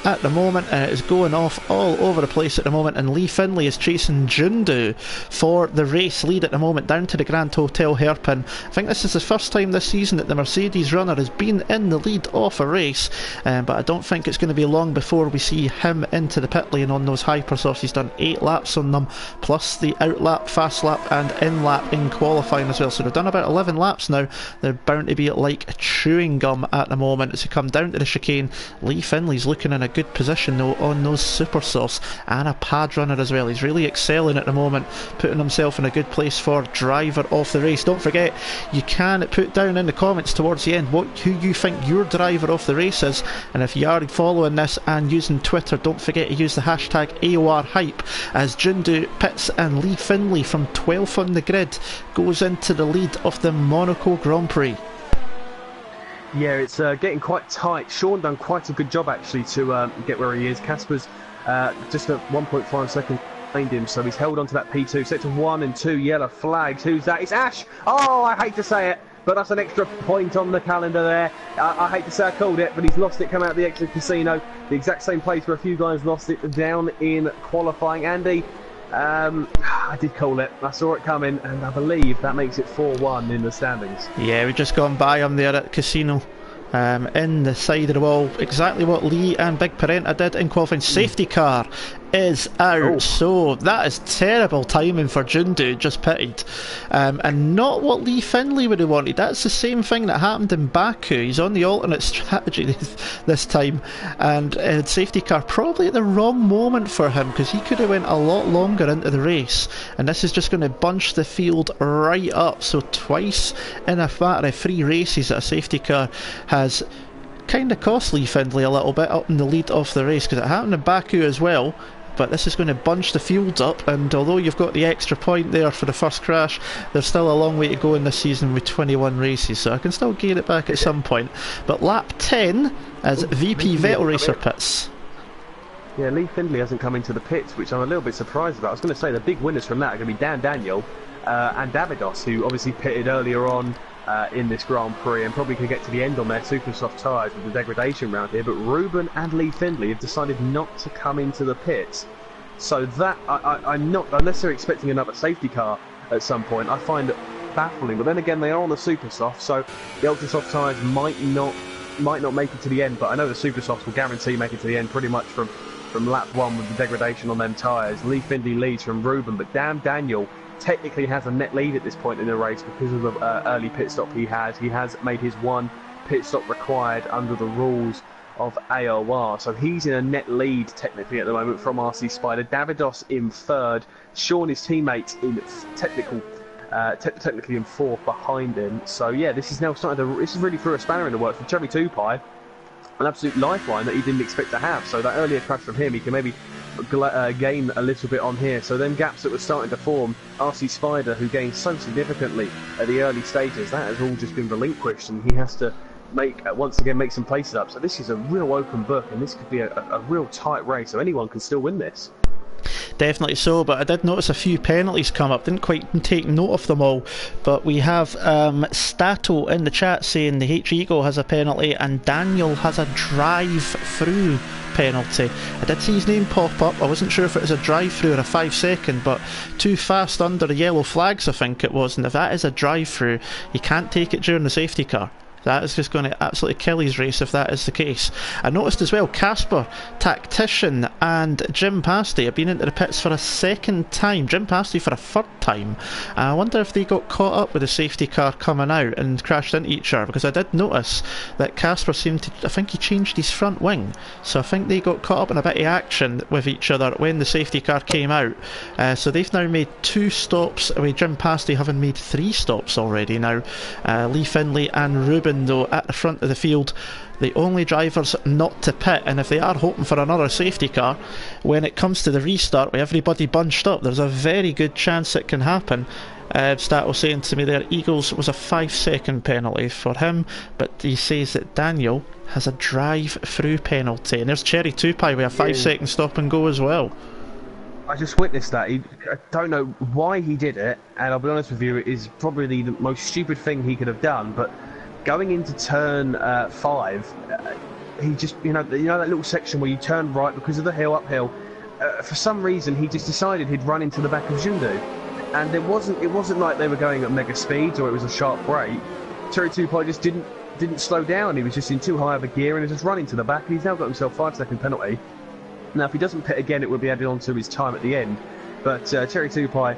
Speaker 1: at the moment, and it is going off all over the place at the moment, and Lee Finlay is chasing Jundu for the race lead at the moment down to the Grand Hotel hairpin. I think this is the first time this season that the Mercedes runner has been in the lead off a race, but I don't think it's going to be long before we see him into the pit lane on those hypersofts. He's done 8 laps on them, plus the out lap, fast lap and in lap in qualifying as well, so they've done about 11 laps now. They're bound to be like chewing gum at the moment as they come down to the chicane. Lee Finlay's looking in a good position though on those super softs, and a pad runner as well. He's really excelling at the moment, putting himself in a good place for driver of the race. Don't forget, you can put down in the comments towards the end who you think your driver of the race is, and if you are following this and using Twitter, don't forget to use the hashtag AOR hype, as Jundu Pitts and Lee Finlay from 12th on the grid goes into the lead of the Monaco Grand Prix.
Speaker 2: Yeah, it's getting quite tight. Sean done quite a good job actually to get where he is. Casper's just at 1.5 seconds behind him, so he's held on to that P2. Set to 1 and 2 yellow flags. Who's that? It's Ash! Oh, I hate to say it, but that's an extra point on the calendar there. I hate to say I called it, but he's lost it coming out of the exit casino. The exact same place where a few guys lost it down in qualifying. Andy, I did call it. I saw it coming, and I believe that makes it 4-1 in the standings.
Speaker 1: Yeah, we've just gone by him there at the casino. In the side of the wall, exactly what Lee and Big Parenta did in qualifying. Safety car is out, so that is terrible timing for Jundu, just pitted, and not what Lee Finlay would have wanted. That's the same thing that happened in Baku. He's on the alternate strategy this time, and safety car probably at the wrong moment for him, because he could have went a lot longer into the race, and this is just going to bunch the field right up. So twice in a matter of 3 races that a safety car has kind of cost Lee Finlay a little bit up in the lead of the race, because it happened in Baku as well. But this is going to bunch the fields up, and although you've got the extra point there for the first crash, there's still a long way to go in this season with 21 races, so I can still gain it back at some point. But lap 10 as VP Vettel Racer pits.
Speaker 2: Yeah, Lee Finlay hasn't come into the pits, which I'm a little bit surprised about. I was going to say the big winners from that are going to be Dan Daniel and Davidos, who obviously pitted earlier on in this Grand Prix and probably could get to the end on their super soft tyres with the degradation round here, but Ruben and Lee Finlay have decided not to come into the pits. So that, I'm not, unless they're expecting another safety car at some point, I find it baffling. But then again, they are on the super soft, so the ultra soft tyres might not make it to the end, but I know the super softs will guarantee make it to the end pretty much from lap 1 with the degradation on them tyres. Lee Finlay leads from Ruben, but Dan Daniel technically has a net lead at this point in the race because of the early pit stop he has. He has made his 1 pit stop required under the rules of AOR, so he's in a net lead technically at the moment from RC Spider. Davidos in 3rd, Sean, his teammate, in technically in 4th behind him. So yeah, this is now starting to, this is really threw a spanner in the works for Cherry Tupai, an absolute lifeline that he didn't expect to have. So that earlier crash from him, he can maybe gain a little bit on here. So them gaps that were starting to form, RC Spider, who gained so significantly at the early stages, that has all just been relinquished, and he has to once again make some places up. So this is a real open book, and this could be a real tight race, so anyone can still win this.
Speaker 1: Definitely so, but I did notice a few penalties come up. Didn't quite take note of them all, but we have Stato in the chat saying the H-Eagle has a penalty and Daniel has a drive-through penalty. I did see his name pop up. I wasn't sure if it was a drive-through or a 5-second, but too fast under the yellow flags I think it was, and if that is a drive-through, you can't take it during the safety car. That is just going to absolutely kill his race if that is the case. I noticed as well, Casper, Tactician and Jim Pasty have been into the pits for a 2nd time. Jim Pasty for a 3rd time. I wonder if they got caught up with the safety car coming out and crashed into each other, because I did notice that Casper seemed to, I think he changed his front wing, so I think they got caught up in a bit of action with each other when the safety car came out. So they've now made 2 stops, with Jim Pasty having made 3 stops already now. Lee Finlay and Ruben, though, at the front of the field, the only drivers not to pit, and if they are hoping for another safety car when it comes to the restart with everybody bunched up, there's a very good chance it can happen. Stat was saying to me there, Eagles was a 5-second penalty for him, but he says that Daniel has a drive-through penalty, and there's Cherry Tupai with a 5-second stop and go as well.
Speaker 2: I just witnessed that. I don't know why he did it, and I'll be honest with you, it is probably the most stupid thing he could have done. But going into turn 5, he just, you know that little section where you turn right because of the hill uphill. For some reason, he just decided he'd run into the back of Jundu, and it wasn't like they were going at mega speeds or it was a sharp break. Cherry2Pie just didn't slow down. He was just in too high of a gear and was just running to the back. And he's now got himself a 5-second penalty. Now, if he doesn't pit again, it will be added on to his time at the end. But Cherry2Pie,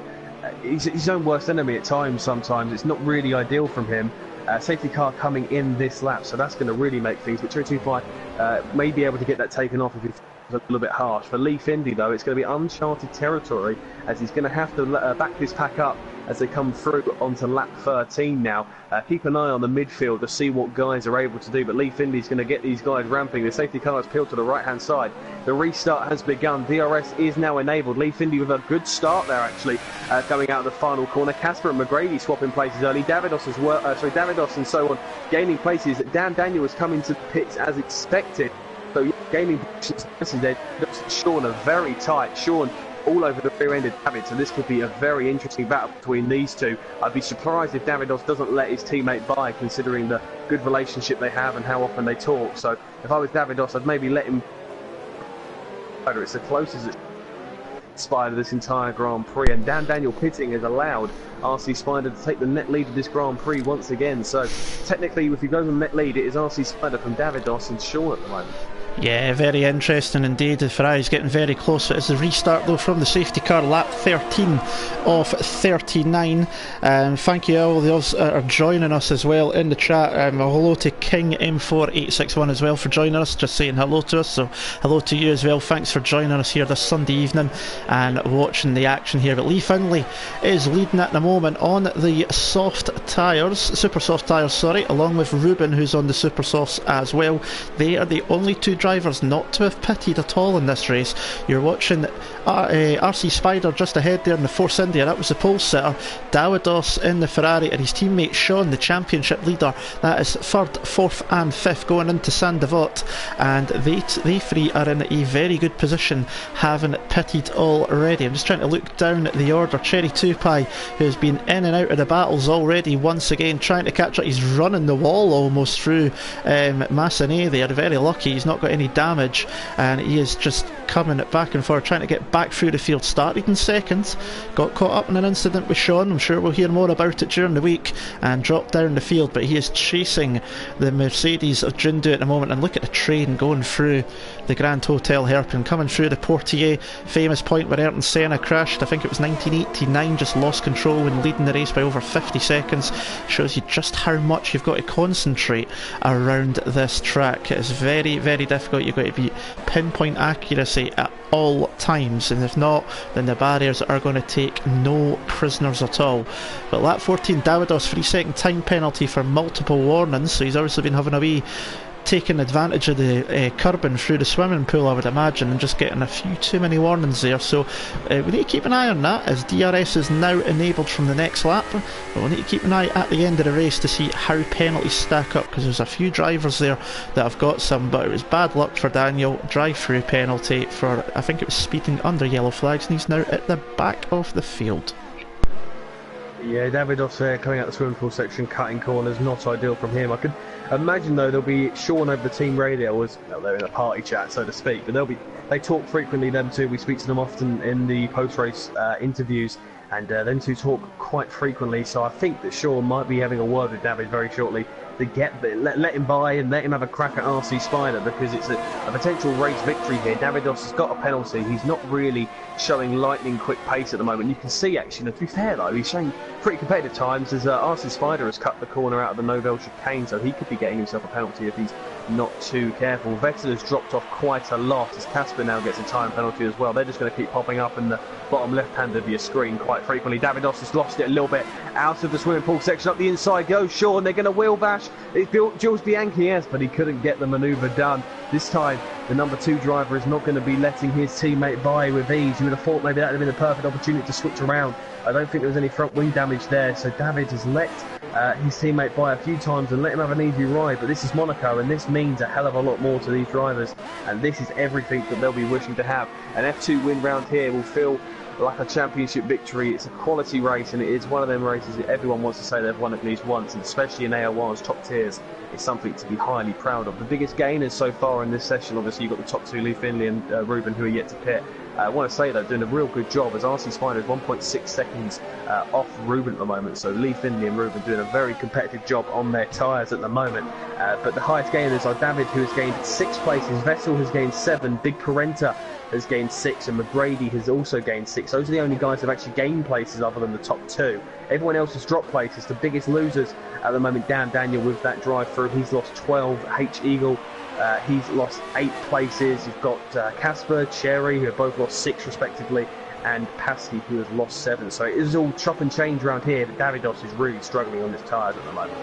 Speaker 2: he's his own worst enemy at times. Sometimes it's not really ideal from him. Safety car coming in this lap, so that's going to really make things. But Cherry2Pie may be able to get that taken off if he's a little bit harsh. For Lee Findy, though, it's going to be uncharted territory, as he's going to have to back this pack up as they come through onto lap 13 now. Keep an eye on the midfield to see what guys are able to do, but Lee Findy's going to get these guys ramping. The safety car has peeled to the right-hand side. The restart has begun. DRS is now enabled. Lee Findy with a good start there, actually, coming out of the final corner. Casper and McGrady swapping places early. Davidos as well, Davidos and so on gaining places. Dan Daniel has come into the pits as expected. So gaining positions there. Sean are very tight. Sean all over the rear-ended David, so this could be a very interesting battle between these two. I'd be surprised if Davidos doesn't let his teammate by, considering the good relationship they have and how often they talk. So if I was Davidos, I'd maybe let him. It's the closest Spider this entire Grand Prix, and Dan Daniel pitting has allowed RC Spider to take the net lead of this Grand Prix once again. So technically, if you go from net lead, it is RC Spider from Davidos and Sean at the moment.
Speaker 1: Yeah, very interesting indeed. The Ferrari's getting very close. It's the restart though from the safety car, lap 13 of 39. Thank you all those that are joining us as well in the chat. Hello to King M4861 as well for joining us, just saying hello to us. So hello to you as well. Thanks for joining us here this Sunday evening and watching the action here. But Lee Finlay is leading at the moment on the soft tyres, super soft tyres, sorry, along with Ruben, who's on the super softs as well. They are the only two drivers not to have pitted at all in this race. You're watching RC Spider just ahead there in the Force India. That was the pole sitter. Davidos in the Ferrari, and his teammate Sean, the championship leader. That is 3rd, 4th and 5th going into Saint Devot, and they three are in a very good position, having pitted already. I'm just trying to look down the order. Cherry2Pie, who's been in and out of the battles already, once again trying to catch up. He's running the wall almost through Massenet there. Very lucky he's not got any damage, and he is just coming back and forth trying to get back through the field. Started in second, got caught up in an incident with Sean. I'm sure we'll hear more about it during the week, and dropped down the field, but he is chasing the Mercedes of Jundu at the moment. And look at the train going through the Grand Hotel Hairpin, coming through the Portier, famous point where Ayrton Senna crashed. I think it was 1989, just lost control when leading the race by over 50 seconds. Shows you just how much you've got to concentrate around this track. It is very, very difficult. You've got to be pinpoint accuracy at all times, and if not, then the barriers are going to take no prisoners at all. But lap 14, Davidos 3-second time penalty for multiple warnings, so he's obviously been having a wee taking advantage of the curbing through the swimming pool, I would imagine, and just getting a few too many warnings there. So we need to keep an eye on that, as DRS is now enabled from the next lap. But we'll need to keep an eye at the end of the race to see how penalties stack up, because there's a few drivers there that have got some, but it was bad luck for Daniel. Drive-through penalty for, I think it was speeding under yellow flags, and he's now at the back of the field.
Speaker 2: Yeah, Davidos there coming out the swimming pool section, cutting corners, not ideal from him. I could imagine though there'll be Sean over the team radio, as well, they're in a party chat so to speak, but they talk frequently, them two. We speak to them often in the post-race interviews, and them two talk quite frequently, so I think that Sean might be having a word with David very shortly to let him by and let him have a crack at RC Spider, because it's a potential race victory here. Davidos has got a penalty. He's not really showing lightning quick pace at the moment. You can see, actually, to be fair though, he's showing pretty competitive times, as RC Spider has cut the corner out of the Novell chicane, so he could be getting himself a penalty if he's not too careful. Vettel has dropped off quite a lot, as Casper now gets a time penalty as well. They're just going to keep popping up in the bottom left hand of your screen quite frequently. Davidos has lost it a little bit out of the swimming pool section. Up the inside goes Sean. They're going to wheel bash. It's Jules Bianchi, yes, but he couldn't get the manoeuvre done. This time, the number 2 driver is not going to be letting his teammate by with ease. You would have thought maybe that would have been a perfect opportunity to switch around. I don't think there was any front wing damage there, so David has let his teammate by a few times and let him have an easy ride. But this is Monaco, and this means a hell of a lot more to these drivers, and this is everything that they'll be wishing to have. An F2 win round here will feel like a championship victory. It's a quality race, and it is one of them races that everyone wants to say they've won at least once, and especially in AOR's top tiers, it's something to be highly proud of. The biggest gainers so far in this session, obviously you've got the top 2, Lee Finley and Ruben, who are yet to pit. I want to say though, doing a real good job, as RC Spider is 1.6 seconds off Ruben at the moment, so Lee Finley and Ruben doing a very competitive job on their tyres at the moment. But the highest gainers are David, who has gained 6 places, Vettel has gained 7, Big Parenta has gained 6, and McGrady has also gained 6. Those are the only guys that have actually gained places other than the top 2. Everyone else has dropped places. The biggest losers at the moment, Dan Daniel with that drive through, he's lost 12. H Eagle, he's lost 8 places. You've got Casper, Cherry, who have both lost 6 respectively, and Pasky, who has lost 7. So it is all chop and change around here, but Davidos is really struggling on his tyres at the moment.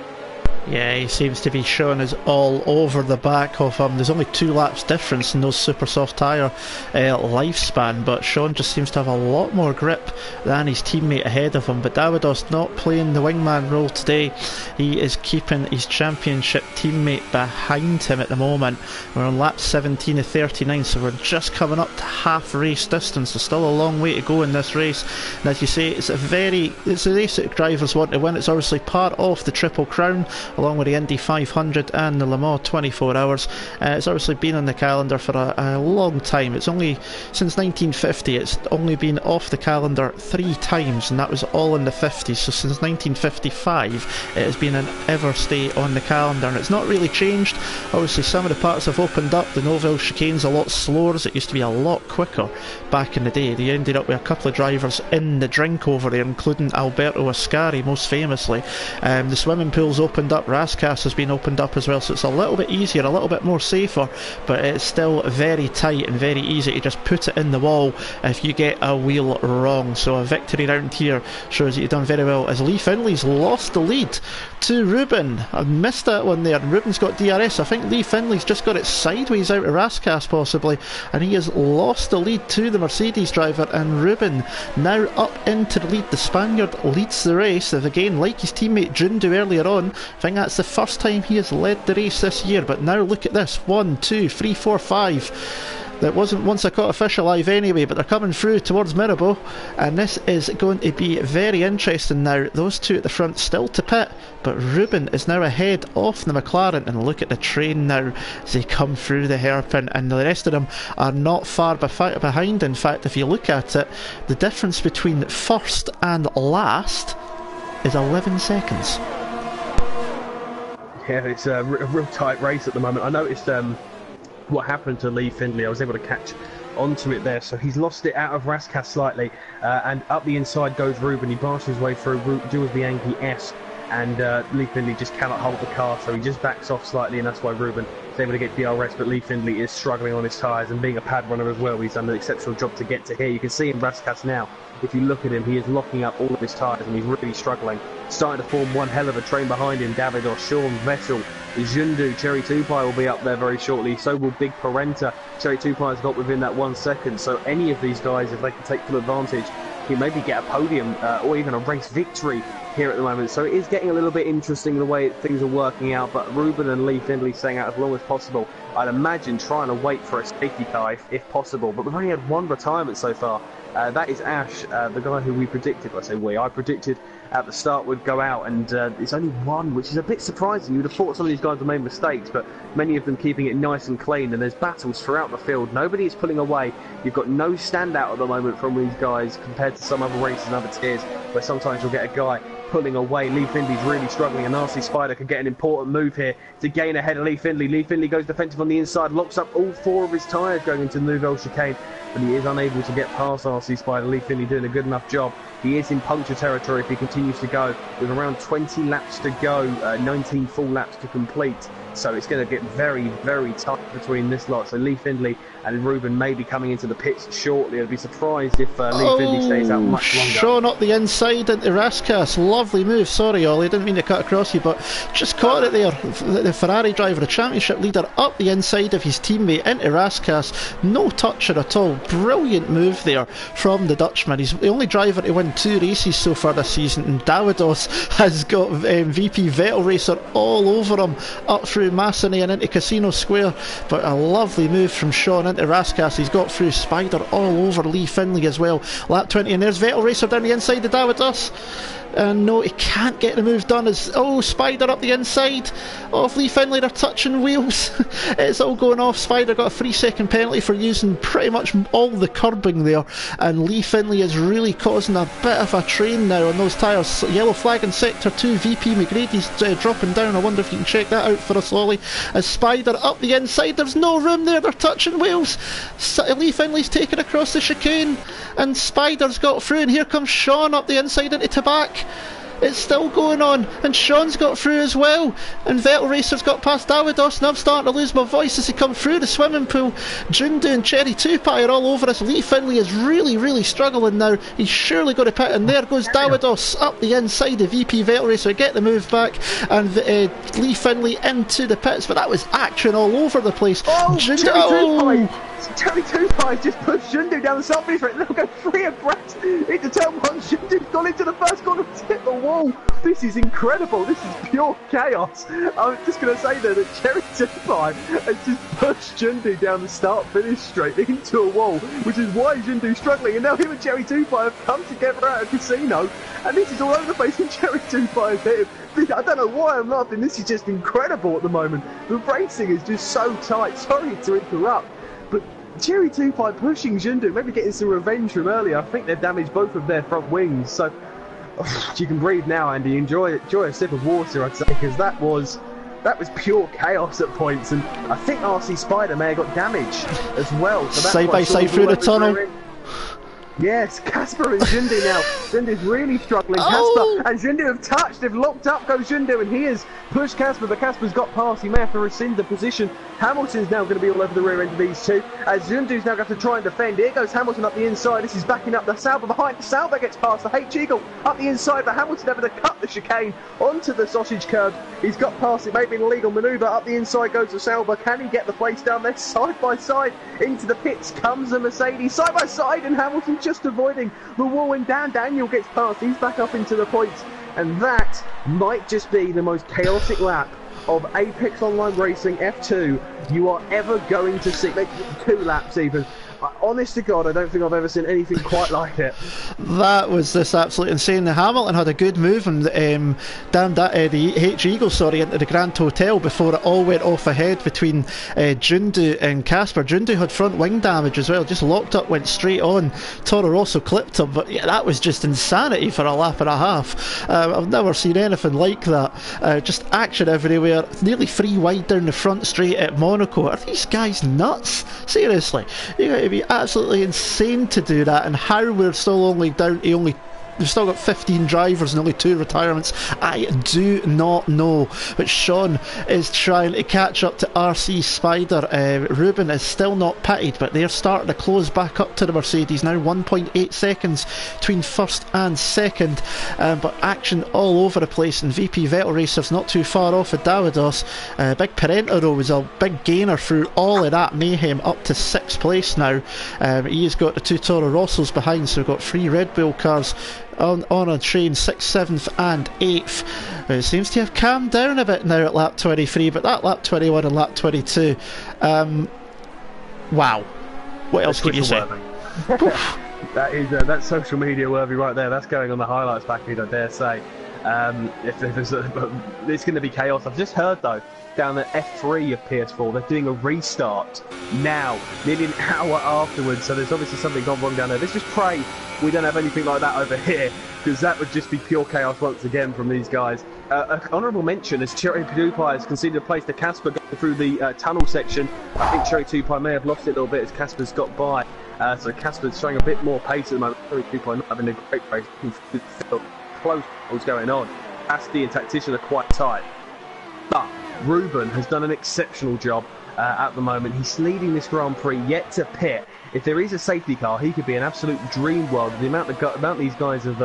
Speaker 1: Yeah, he seems to be showing us all over the back of him. There's only 2 laps difference in those super soft tyre lifespan, but Sean just seems to have a lot more grip than his teammate ahead of him. But Davidos not playing the wingman role today. He is keeping his championship teammate behind him at the moment. We're on lap 17 of 39, so we're just coming up to half race distance. There's still a long way to go in this race, and as you say, it's a race that drivers want to win. It's obviously part of the Triple Crown, along with the Indy 500 and the Le Mans 24 Hours. It's obviously been on the calendar for a long time. It's only since 1950, it's only been off the calendar 3 times, and that was all in the 50s. So since 1955 it has been an ever stay on the calendar, and it's not really changed. Obviously some of the parts have opened up. The Noville chicane's a lot slower, as it used to be a lot quicker back in the day. They ended up with a couple of drivers in the drink over there, including Alberto Ascari most famously. The swimming pool's opened up, Rascasse has been opened up as well, so it's a little bit easier, a little bit more safer, but it's still very tight and very easy to just put it in the wall if you get a wheel wrong. So a victory round here shows that you've done very well, as Lee Finley's lost the lead to Ruben. I missed that one there. Ruben's got DRS. I think Lee Finley's just got it sideways out of Rascasse possibly, and he has lost the lead to the Mercedes driver, and Ruben now up into the lead. The Spaniard leads the race, and again, like his teammate Jundu earlier on, I think that's the first time he has led the race this year. But now look at this, 1, 2, 3, 4, 5. That wasn't once I caught a fish alive anyway, but they're coming through towards Mirabeau, and this is going to be very interesting now. Those 2 at the front still to pit, but Ruben is now ahead of the McLaren, and look at the train now as they come through the hairpin, and the rest of them are not far behind. In fact, if you look at it, the difference between first and last is 11 seconds.
Speaker 2: Yeah, it's a real tight race at the moment. I noticed what happened to Lee Finley. I was able to catch onto it there, so he's lost it out of Rascasse slightly, and up the inside goes Ruben. He barges his way through Jules Bianchi S, and Lee Finley just cannot hold the car, so he just backs off slightly, and that's why Ruben is able to get DRS. But Lee Finley is struggling on his tyres, and being a pad runner as well, he's done an exceptional job to get to here. You can see in Rascasse now, if you look at him, he is locking up all of his tyres, and he's really struggling. Starting to form one hell of a train behind him. Davidos, Sean, Vettel, Jundu, Cherry Tupai will be up there very shortly. So will Big Parenta. Cherry Tupai's got within that 1 second. So any of these guys, if they can take full advantage, can maybe get a podium or even a race victory here at the moment. So it is getting a little bit interesting the way things are working out. But Ruben and Lee Finley staying out as long as possible. I'd imagine trying to wait for a safety car if possible. But we've only had 1 retirement so far. That is Ash, the guy who we predicted. I predicted at the start would go out, and it's only 1, which is a bit surprising. You'd have thought some of these guys have made mistakes, but many of them keeping it nice and clean, and there's battles throughout the field. Nobody is pulling away. You've got no standout at the moment from these guys compared to some other races and other tiers, where sometimes you'll get a guy pulling away. Lee Finley's really struggling, and RC Spider could get an important move here to gain ahead of Lee Finley. Lee Finley goes defensive on the inside, locks up all 4 of his tyres going into Nouvelle Chicane, but he is unable to get past RC Spider. Lee Finley doing a good enough job. He is in puncture territory if he continues to go, with around 20 laps to go, 19 full laps to complete. So it's going to get very, very tight between this lot. So Lee Finley and Ruben may be coming into the pits shortly. I'd be surprised if Lee Finley stays out much longer.
Speaker 1: Sean up the inside into Rascasse. lovely move. Sorry, Ollie, didn't mean to cut across you, but just caught it there. The Ferrari driver, the championship leader, up the inside of his teammate into Raskas. No toucher at all. Brilliant move there from the Dutchman. He's the only driver to win 2 races so far this season, and Davidos has got VP Vettel Racer all over him up through Massenet and into Casino Square. But a lovely move from Sean into Raskas. He's got through Spider all over Lee Finley as well. Lap 20, and there's Vettel Racer down the inside of Davidos. And no, he can't get the move done as Spider up the inside of Lee Finley. They're touching wheels. It's all going off. Spider got a 3-second penalty for using pretty much all the curbing there, and Lee Finley is really causing a bit of a train now on those tyres. Yellow flag in sector 2. VP McGrady's dropping down. I wonder if you can check that out for us, Ollie. As Spider up the inside, there's no room there. They're touching wheels. Lee Finley's taken across the chicane, and Spider's got through, and here comes Sean up the inside into Tabac. It's still going on, and Sean's got through as well, and Vettel Racer's got past Davidos, and I'm starting to lose my voice as he comes through the swimming pool. Jundu and Cherry Tupai are all over us. Lee Finley is really struggling now. He's surely got to pit, and there goes Davidos up the inside of VP Vettel Racer. Get the move back, and Lee Finley into the pits, but that was action all over the place.
Speaker 2: Cherry Tupai just pushed Jundu down the south finish straight. They'll go 3 abreast into turn 1. Jundu's gone into the first corner to hit the wall. This is incredible. This is pure chaos. I'm just going to say though that Cherry Tupai has just pushed Jundu down the start finish straight into a wall, which is why Jundu's struggling. And now him and Cherry Tupai have come together out of Casino, and this is all over the place when Cherry Tupai has hit him. I don't know why I'm laughing. This is just incredible at the moment. The racing is just so tight. Sorry to interrupt, but Cherry Tupai pushing Jundu, maybe getting some revenge from earlier. I think they've damaged both of their front wings. So you can breathe now, Andy. Enjoy a sip of water, I'd say, because that was pure chaos at points. And I think RC Spider may have got damaged as well. So
Speaker 1: side by side through the tunnel.
Speaker 2: Yes, Casper and Jundu now. Jundu's really struggling. Casper and Jundu have touched. They've locked up. Goes Jundu, and he has pushed Casper, but Casper's got past. He may have to rescind the position. Hamilton's now going to be all over the rear end of these two, as Jundu's now going to try and defend. Here goes Hamilton up the inside. This is backing up the Sauber behind. The Sauber gets past the H-Eagle up the inside, but Hamilton having to cut the chicane onto the sausage curb. He's got past it, maybe an illegal manoeuvre. Up the inside goes the Sauber. Can he get the place down there? Side by side into the pits comes the Mercedes. Side by side, and Hamilton just avoiding the wall, and Dan Daniel gets past. He's back up into the points, and that might just be the most chaotic lap of Apex Online Racing F2 you are ever going to see. Maybe 2 laps even. Honest to God, I don't think I've ever seen anything quite like it. That was just absolutely insane. The Hamilton had a good move and the H-Eagle, into the Grand Hotel before it all went off ahead between Jundu and Casper. Jundu had front wing damage as well, just locked up, went straight on. Toro Rosso clipped him, but yeah, that was just insanity for a lap and a half. I've never seen anything like that. Just action everywhere, nearly 3 wide down the front straight at Monaco. Are these guys nuts? Seriously, you got to be absolutely insane to do that, and how we're still only down to we've still got 15 drivers and only 2 retirements, I do not know. But Sean is trying to catch up to RC Spider. Ruben is still not pitted, but they're starting to close back up to the Mercedes now. 1.8 seconds between first and second, but action all over the place, and VP Vettel Racer's not too far off of Davidos. Big Parentero was a big gainer through all of that mayhem, up to 6th place now. He has got the 2 Toro Rossos behind, so we've got 3 Red Bull cars on a train, 6th, 7th and 8th. It seems to have calmed down a bit now at lap 23, but that lap 21 and lap 22, wow, what else can you say? That's social media worthy right there. That's going on the highlights package, I dare say. It's going to be chaos. I've just heard though, down at F3 of PS4, they're doing a restart now, nearly an hour afterwards, so there's obviously something gone wrong down there. Let's just pray we don't have anything like that over here, because that would just be pure chaos once again from these guys. An honourable mention as Cherry Tupai has conceded a place to Casper going through the tunnel section. I think Cherry Tupai may have lost it a little bit as Casper's got by, so Casper's showing a bit more pace at the moment. Cherry Tupai not having a great race, close what's going on. Asti and Tactician are quite tight, but Ruben has done an exceptional job at the moment. He's leading this Grand Prix, yet to pit. If there is a safety car, he could be an absolute dream world. The amount these guys have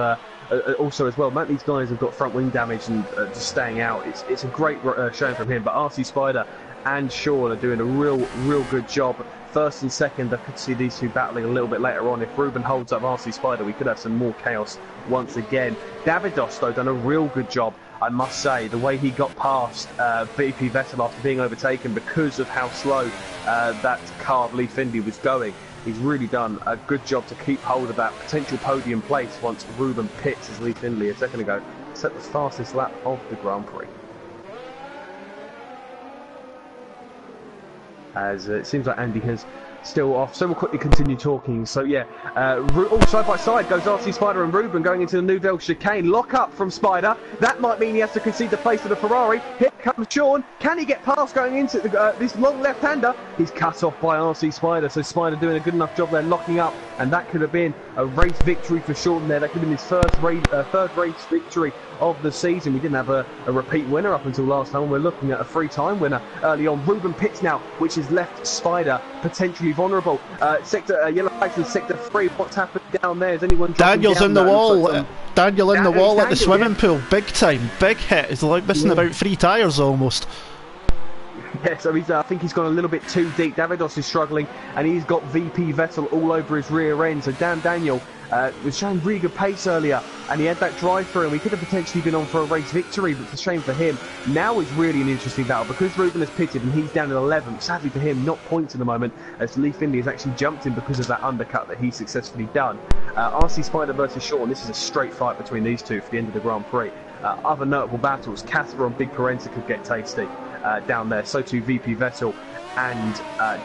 Speaker 2: also as well. These guys have got front wing damage and just staying out. It's a great showing from him. But RC Spider and Sean are doing a real good job. First and second, I could see these two battling a little bit later on. If Ruben holds up RC Spider, we could have some more chaos once again. Davidos, though, done a real good job, I must say. The way he got past VP Vettel after being overtaken because of how slow that car of Lee Findlay was going. He's really done a good job to keep hold of that potential podium place once Ruben pits as Lee Findlay a second ago set the fastest lap of the Grand Prix. As it seems like Andy has still off, so we'll quickly continue talking. So yeah, side by side goes RC Spider and Ruben going into the Nouvelle chicane. Lock up from Spider. That might mean he has to concede the place to the Ferrari. Here comes Sean. Can he get past going into this long left-hander? He's cut off by RC Spider, so Spider doing a good enough job there locking up, and that could have been a race victory for Sean there. That could have been his third race victory of the season. We didn't have a repeat winner up until last time. We're looking at a three-time winner early on. Ruben pits now, which has left Spider potentially vulnerable. Yellow flags in sector 3. What's happened down there? Is anyone
Speaker 1: Daniel's in the wall. Daniel in the wall at the swimming
Speaker 2: yeah.
Speaker 1: pool. Big time. Big hit. He's like missing about 3 tyres almost.
Speaker 2: Yeah, so I think he's gone a little bit too deep. Davidos is struggling, and he's got VP Vettel all over his rear end. So Daniel was showing really good pace earlier, and he had that drive through, and we could have potentially been on for a race victory, but it's a shame for him. Now is really an interesting battle, because Ruben has pitted and he's down at 11th. Sadly for him, not points at the moment, as Lee Findlay has actually jumped in because of that undercut that he's successfully done. RC Spider versus Sean, this is a straight fight between these two for the end of the Grand Prix. Other notable battles, Casper and Big Parenta could get tasty down there, so too VP Vettel and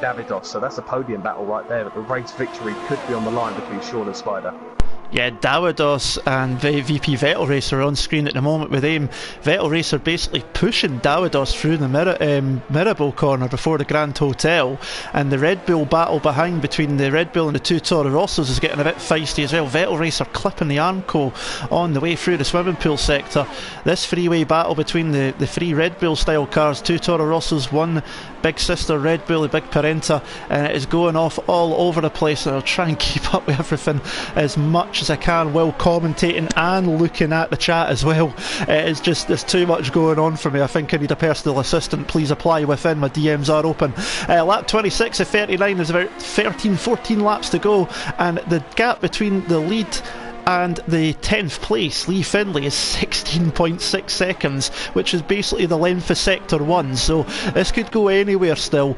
Speaker 2: Davidos. So that's a podium battle right there, but the race victory could be on the line between Sean and Spider.
Speaker 1: Yeah, Davidos and VP Vettel Racer on screen at the moment with aim. Vettel Racer basically pushing Davidos through the Mirabel corner before the Grand Hotel, and the Red Bull battle behind between the Red Bull and the two Toro Rossos is getting a bit feisty as well. Vettel Racer clipping the Armco on the way through the swimming pool sector. This freeway battle between the three Red Bull style cars, two Toro Rossos, one big sister Red Bull, a Big Parenta, and it is going off all over the place, and I'll try and keep up with everything as much as I can while commentating and looking at the chat as well. It's just, there's too much going on for me. I think I need a personal assistant. Please apply within. My DMs are open. Lap 26 of 39 is about 13-14 laps to go, and the gap between the lead and the 10th place, Lee Findlay, is 16.6 seconds, which is basically the length of Sector 1, so this could go anywhere still,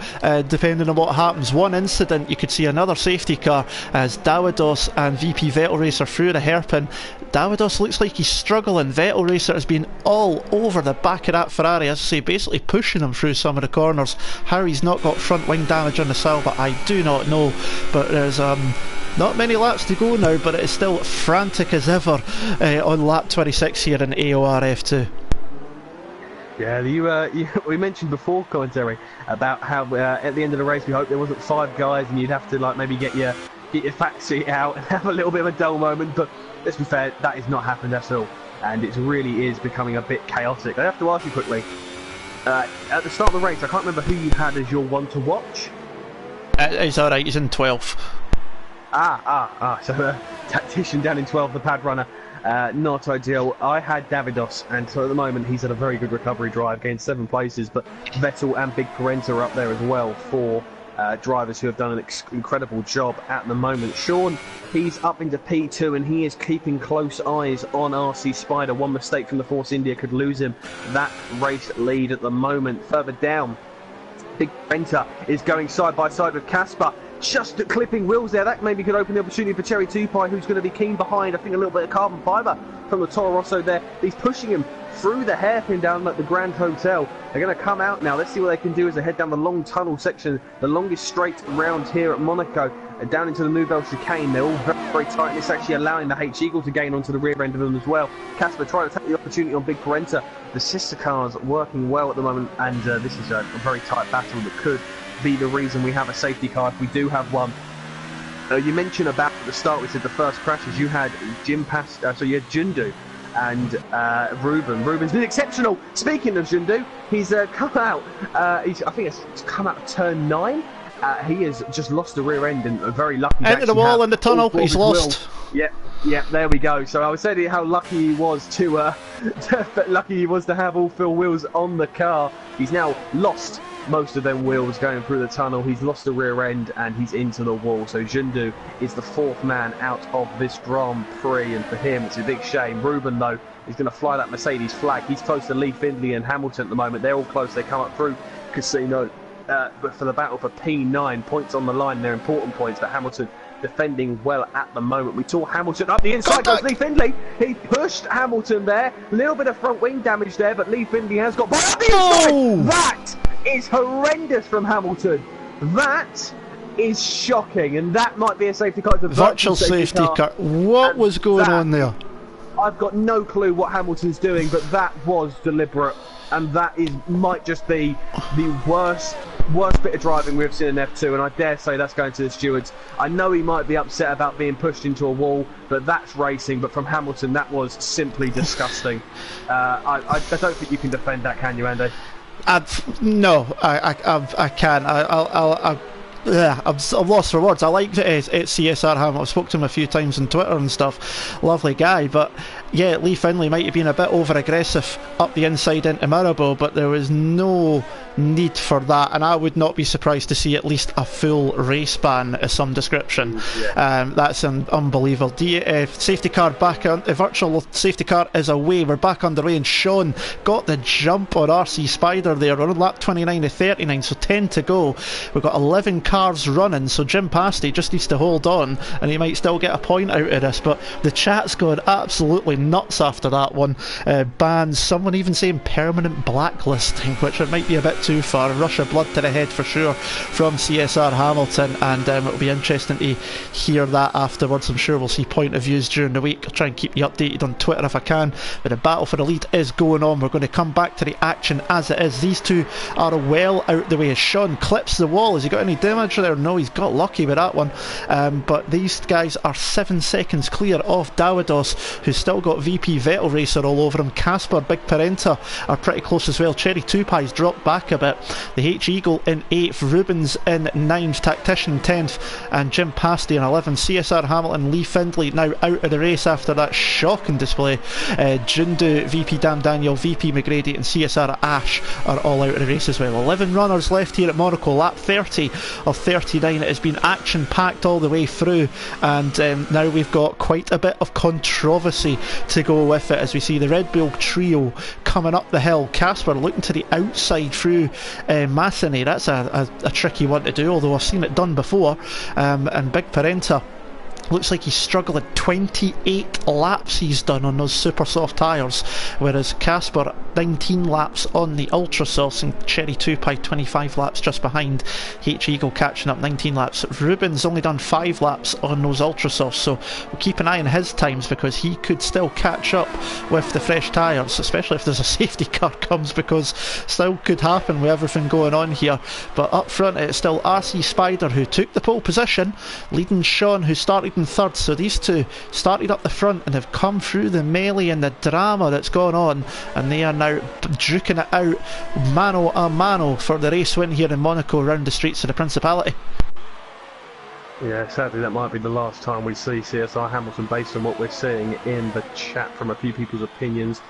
Speaker 1: depending on what happens. One incident, you could see another safety car as Davidos and VP Vettel Racer through the hairpin. Davidos looks like he's struggling. Vettel Racer has been all over the back of that Ferrari, as I say, basically pushing him through some of the corners. How he's not got front wing damage on the Salva, I do not know, but there's not many laps to go now, but it is still frantic as ever on lap 26 here in AOR F2.
Speaker 2: Yeah, we mentioned before commentary about how at the end of the race we hoped there wasn't 5 guys and you'd have to like maybe get your fact sheet out and have a little bit of a dull moment, but let's be fair, that has not happened at all, and it really is becoming a bit chaotic. I have to ask you quickly, at the start of the race, I can't remember who you had as your one to watch.
Speaker 1: It's alright, he's in 12th.
Speaker 2: So tactician down in 12th, the pad runner, not ideal. I had Davidos, and so at the moment he's had a very good recovery drive, gained 7 places, but Vettel and Big Parenta are up there as well for drivers who have done an incredible job at the moment. Sean, he's up into P2 and he is keeping close eyes on RC Spider. One mistake from the Force India could lose him that race lead at the moment. Further down, Big Parenta is going side by side with Casper. Just clipping wheels there, that maybe could open the opportunity for Cherry Tupai, who's going to be keen behind. I think a little bit of carbon fibre from the Toro Rosso there. He's pushing him through the hairpin down at the Grand Hotel. They're going to come out now. Let's see what they can do as they head down the long tunnel section, the longest straight round here at Monaco, and down into the Nouvelle chicane. They're all very, very tight, and it's actually allowing the H-Eagle to gain onto the rear end of them as well. Casper trying to take the opportunity on Big Parenta. The sister cars working well at the moment, and this is a very tight battle that could be the reason we have a safety car if we do have one. You mentioned about at the start, we said the first crashes, you had so you had Jundu and Ruben. Ruben's been exceptional. Speaking of Jundu, he's come out, I think it's come out of turn 9. He has just lost the rear end, and very lucky.
Speaker 1: Into the wall in the tunnel, he's lost.
Speaker 2: Yeah, Yeah, there we go. So I was saying how lucky he was to have all four wheels on the car. He's now lost most of them wheels going through the tunnel. He's lost the rear end and he's into the wall. So Jundu is the fourth man out of this Grand Prix, and for him it's a big shame. Ruben though is going to fly that Mercedes flag. He's close to Lee Findlay and Hamilton at the moment. They're all close. They come up through Casino, but for the battle for P9, points on the line. They're important points, but Hamilton defending well at the moment. We saw Hamilton up the inside. Goes Lee Findlay. He pushed Hamilton there. A little bit of front wing damage there, but Lee Findlay has got up the inside. That is horrendous from Hamilton. That is shocking, and that might be a safety car.
Speaker 1: Virtual safety car. What was going on there?
Speaker 2: I've got no clue what Hamilton's doing, but that was deliberate, and that might just be the worst bit of driving we've seen in F2, and I dare say that's going to the stewards. I know he might be upset about being pushed into a wall, but that's racing. But from Hamilton, that was simply disgusting. I don't think you can defend that, can you, Andy?
Speaker 1: No, I can. I've lost for words. I like CSR Ham. I've spoken to him a few times on Twitter and stuff. Lovely guy, but yeah, Lee Findlay might have been a bit over aggressive up the inside into Maribor, but there was no need for that, and I would not be surprised to see at least a full race ban of some description. That's unbelievable. Safety car back on. The virtual safety car is away. We're back underway, and Sean got the jump on RC Spider there. We're on lap 29 to 39, so 10 to go. We've got 11 cars running, so Jim Pasty just needs to hold on, and he might still get a point out of this. But the chat's gone absolutely nuts after that one. Bans, someone even saying permanent blacklisting, which it might be a bit too far. Rush of blood to the head for sure from CSR Hamilton, and it'll be interesting to hear that afterwards. I'm sure we'll see point of views during the week. I'll try and keep you updated on Twitter if I can, but the battle for the lead is going on. We're going to come back to the action as it is. These two are well out the way as Sean clips the wall. Has he got any damage there? No, he's got lucky with that one, but these guys are 7 seconds clear of Dawidos, who's still got VP Vettel Racer all over him. Casper, Big Parenta are pretty close as well. Cherry 2 Pies dropped back a bit. The H Eagle in 8th, Rubens in 9th, Tactician 10th, and Jim Pasty in 11th. CSR Hamilton, Lee Findlay now out of the race after that shocking display. Jundu, VP Dam Daniel, VP McGrady and CSR Ash are all out of the race as well. 11 runners left here at Monaco. Lap 30 of 39. It has been action packed all the way through, and now we've got quite a bit of controversy to go with it as we see the Red Bull trio coming up the hill. Casper looking to the outside through Masseny. That's a tricky one to do, although I've seen it done before. And Big Parenta looks like he's struggling. 28 laps he's done on those super soft tyres, whereas Casper 19 laps on the ultra softs, and Cherry 2 Pie 25 laps just behind. H Eagle catching up 19 laps. Ruben's only done 5 laps on those ultra softs, so we'll keep an eye on his times because he could still catch up with the fresh tyres, especially if there's a safety car comes, because still could happen with everything going on here. But up front it's still RC Spider who took the pole position, leading Sean who started in 3rd. So these two started up the front and have come through the melee and the drama that's gone on, and they are now duking it out mano a mano for the race win here in Monaco around the streets of the Principality.
Speaker 2: Yeah, sadly that might be the last time we see CSR Hamilton based on what we're seeing in the chat from a few people's opinions.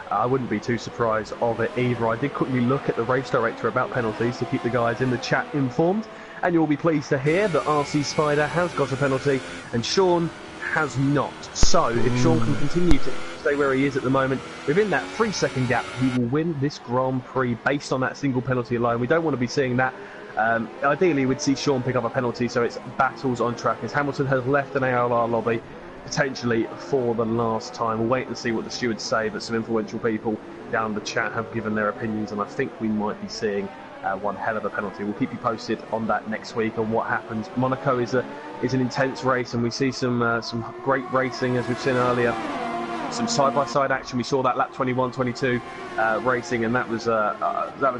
Speaker 2: I wouldn't be too surprised of it either. I did quickly look at the race director about penalties to keep the guys in the chat informed, and you'll be pleased to hear that RC Spider has got a penalty and Sean has not. So if Sean can continue to stay where he is at the moment, within that 3-second gap, he will win this Grand Prix based on that single penalty alone. We don't want to be seeing that. Ideally we'd see Sean pick up a penalty, so it's battles on track as Hamilton has left an AOR lobby potentially for the last time. We'll wait and see what the stewards say, but some influential people down the chat have given their opinions, and I think we might be seeing one hell of a penalty. We'll keep you posted on that next week on what happens. Monaco is an intense race, and we see some great racing as we've seen earlier. Some side-by-side action. We saw that lap 21-22 racing, and that was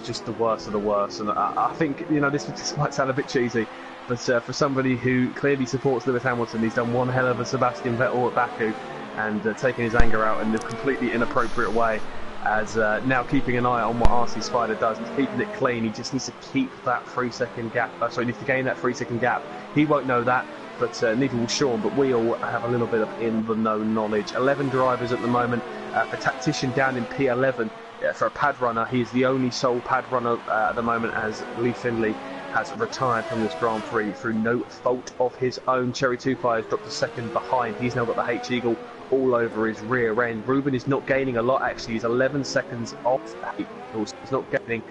Speaker 2: just the worst of the worst. And I think, you know, this might sound a bit cheesy, but for somebody who clearly supports Lewis Hamilton, he's done one hell of a Sebastian Vettel at Baku, and taking his anger out in a completely inappropriate way. As now keeping an eye on what RC Spider does. He's keeping it clean. He just needs to keep that 3-second gap. He needs to gain that 3-second gap. He won't know that. but neither will Sean, but we all have a little bit of in-the-know knowledge. 11 drivers at the moment. For Tactician down in P11, for a pad runner, he's the only sole pad runner at the moment, as Lee Finley has retired from this Grand Prix through no fault of his own. Cherry 2 Pie has dropped a second behind. He's now got the H-Eagle all over his rear end. Ruben is not gaining a lot, actually. He's 11 seconds off the H-Eagle, so he's not gaining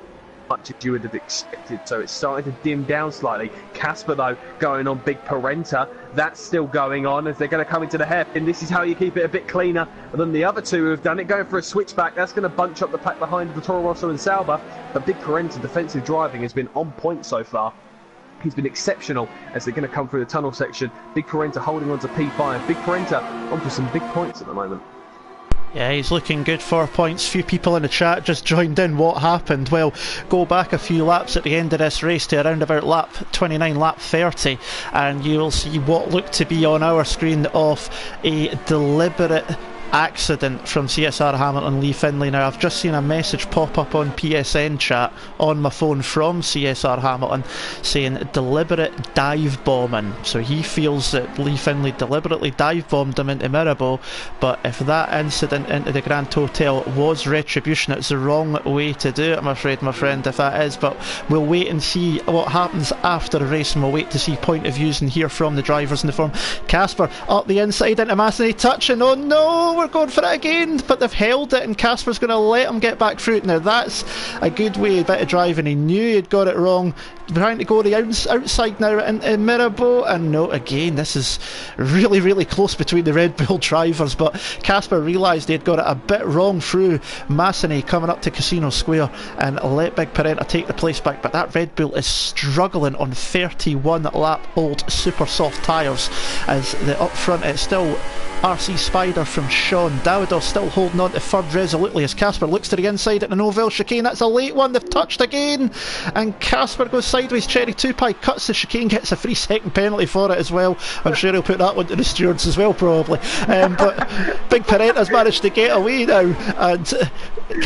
Speaker 2: much as you would have expected, so it's starting to dim down slightly. Casper, though, going on Big Parenta. That's still going on as they're going to come into the hairpin. This is how you keep it a bit cleaner than the other two who have done it. Going for a switchback, that's going to bunch up the pack behind the Toro Rosso and Sauber. But Big Parenta defensive driving has been on point so far. He's been exceptional as they're going to come through the tunnel section. Big Parenta holding on to P5. Big Parenta onto some big points at the moment.
Speaker 1: Yeah, he's looking good, 4 points. Few people in the chat just joined in. What happened? Well, go back a few laps at the end of this race to around about lap 29, lap 30, and you'll see what looked to be on our screen of a deliberate accident from CSR Hamilton Lee Finley. Now, I've just seen a message pop up on PSN chat on my phone from CSR Hamilton saying deliberate dive bombing. So he feels that Lee Finley deliberately dive bombed him into Mirabeau, but if that incident into the Grand Hotel was retribution, it's the wrong way to do it, I'm afraid, my friend, if that is. But we'll wait and see what happens after the race, and we'll wait to see point of views and hear from the drivers in the form. Casper up the inside into Massenet, touching, oh no, we're going for it again, but they've held it and Casper's going to let him get back through it. Now that's a good way, a bit of driving. He knew he'd got it wrong, trying to go the outside now in Mirabeau, and no, again, this is really, really close between the Red Bull drivers, but Casper realised he'd got it a bit wrong through Massenet coming up to Casino Square and let Big Parenta take the place back. But that Red Bull is struggling on 31 lap old super soft tyres, as the up front it's still RC Spider from Sean. Davidos still holding on to third resolutely as Casper looks to the inside at the Novell chicane. That's a late one, they've touched again, and Casper goes sideways. Cherry 2 Pie cuts the chicane, gets a 3-second penalty for it as well. I'm sure he'll put that one to the stewards as well, probably. But Big Parenta's managed to get away now, and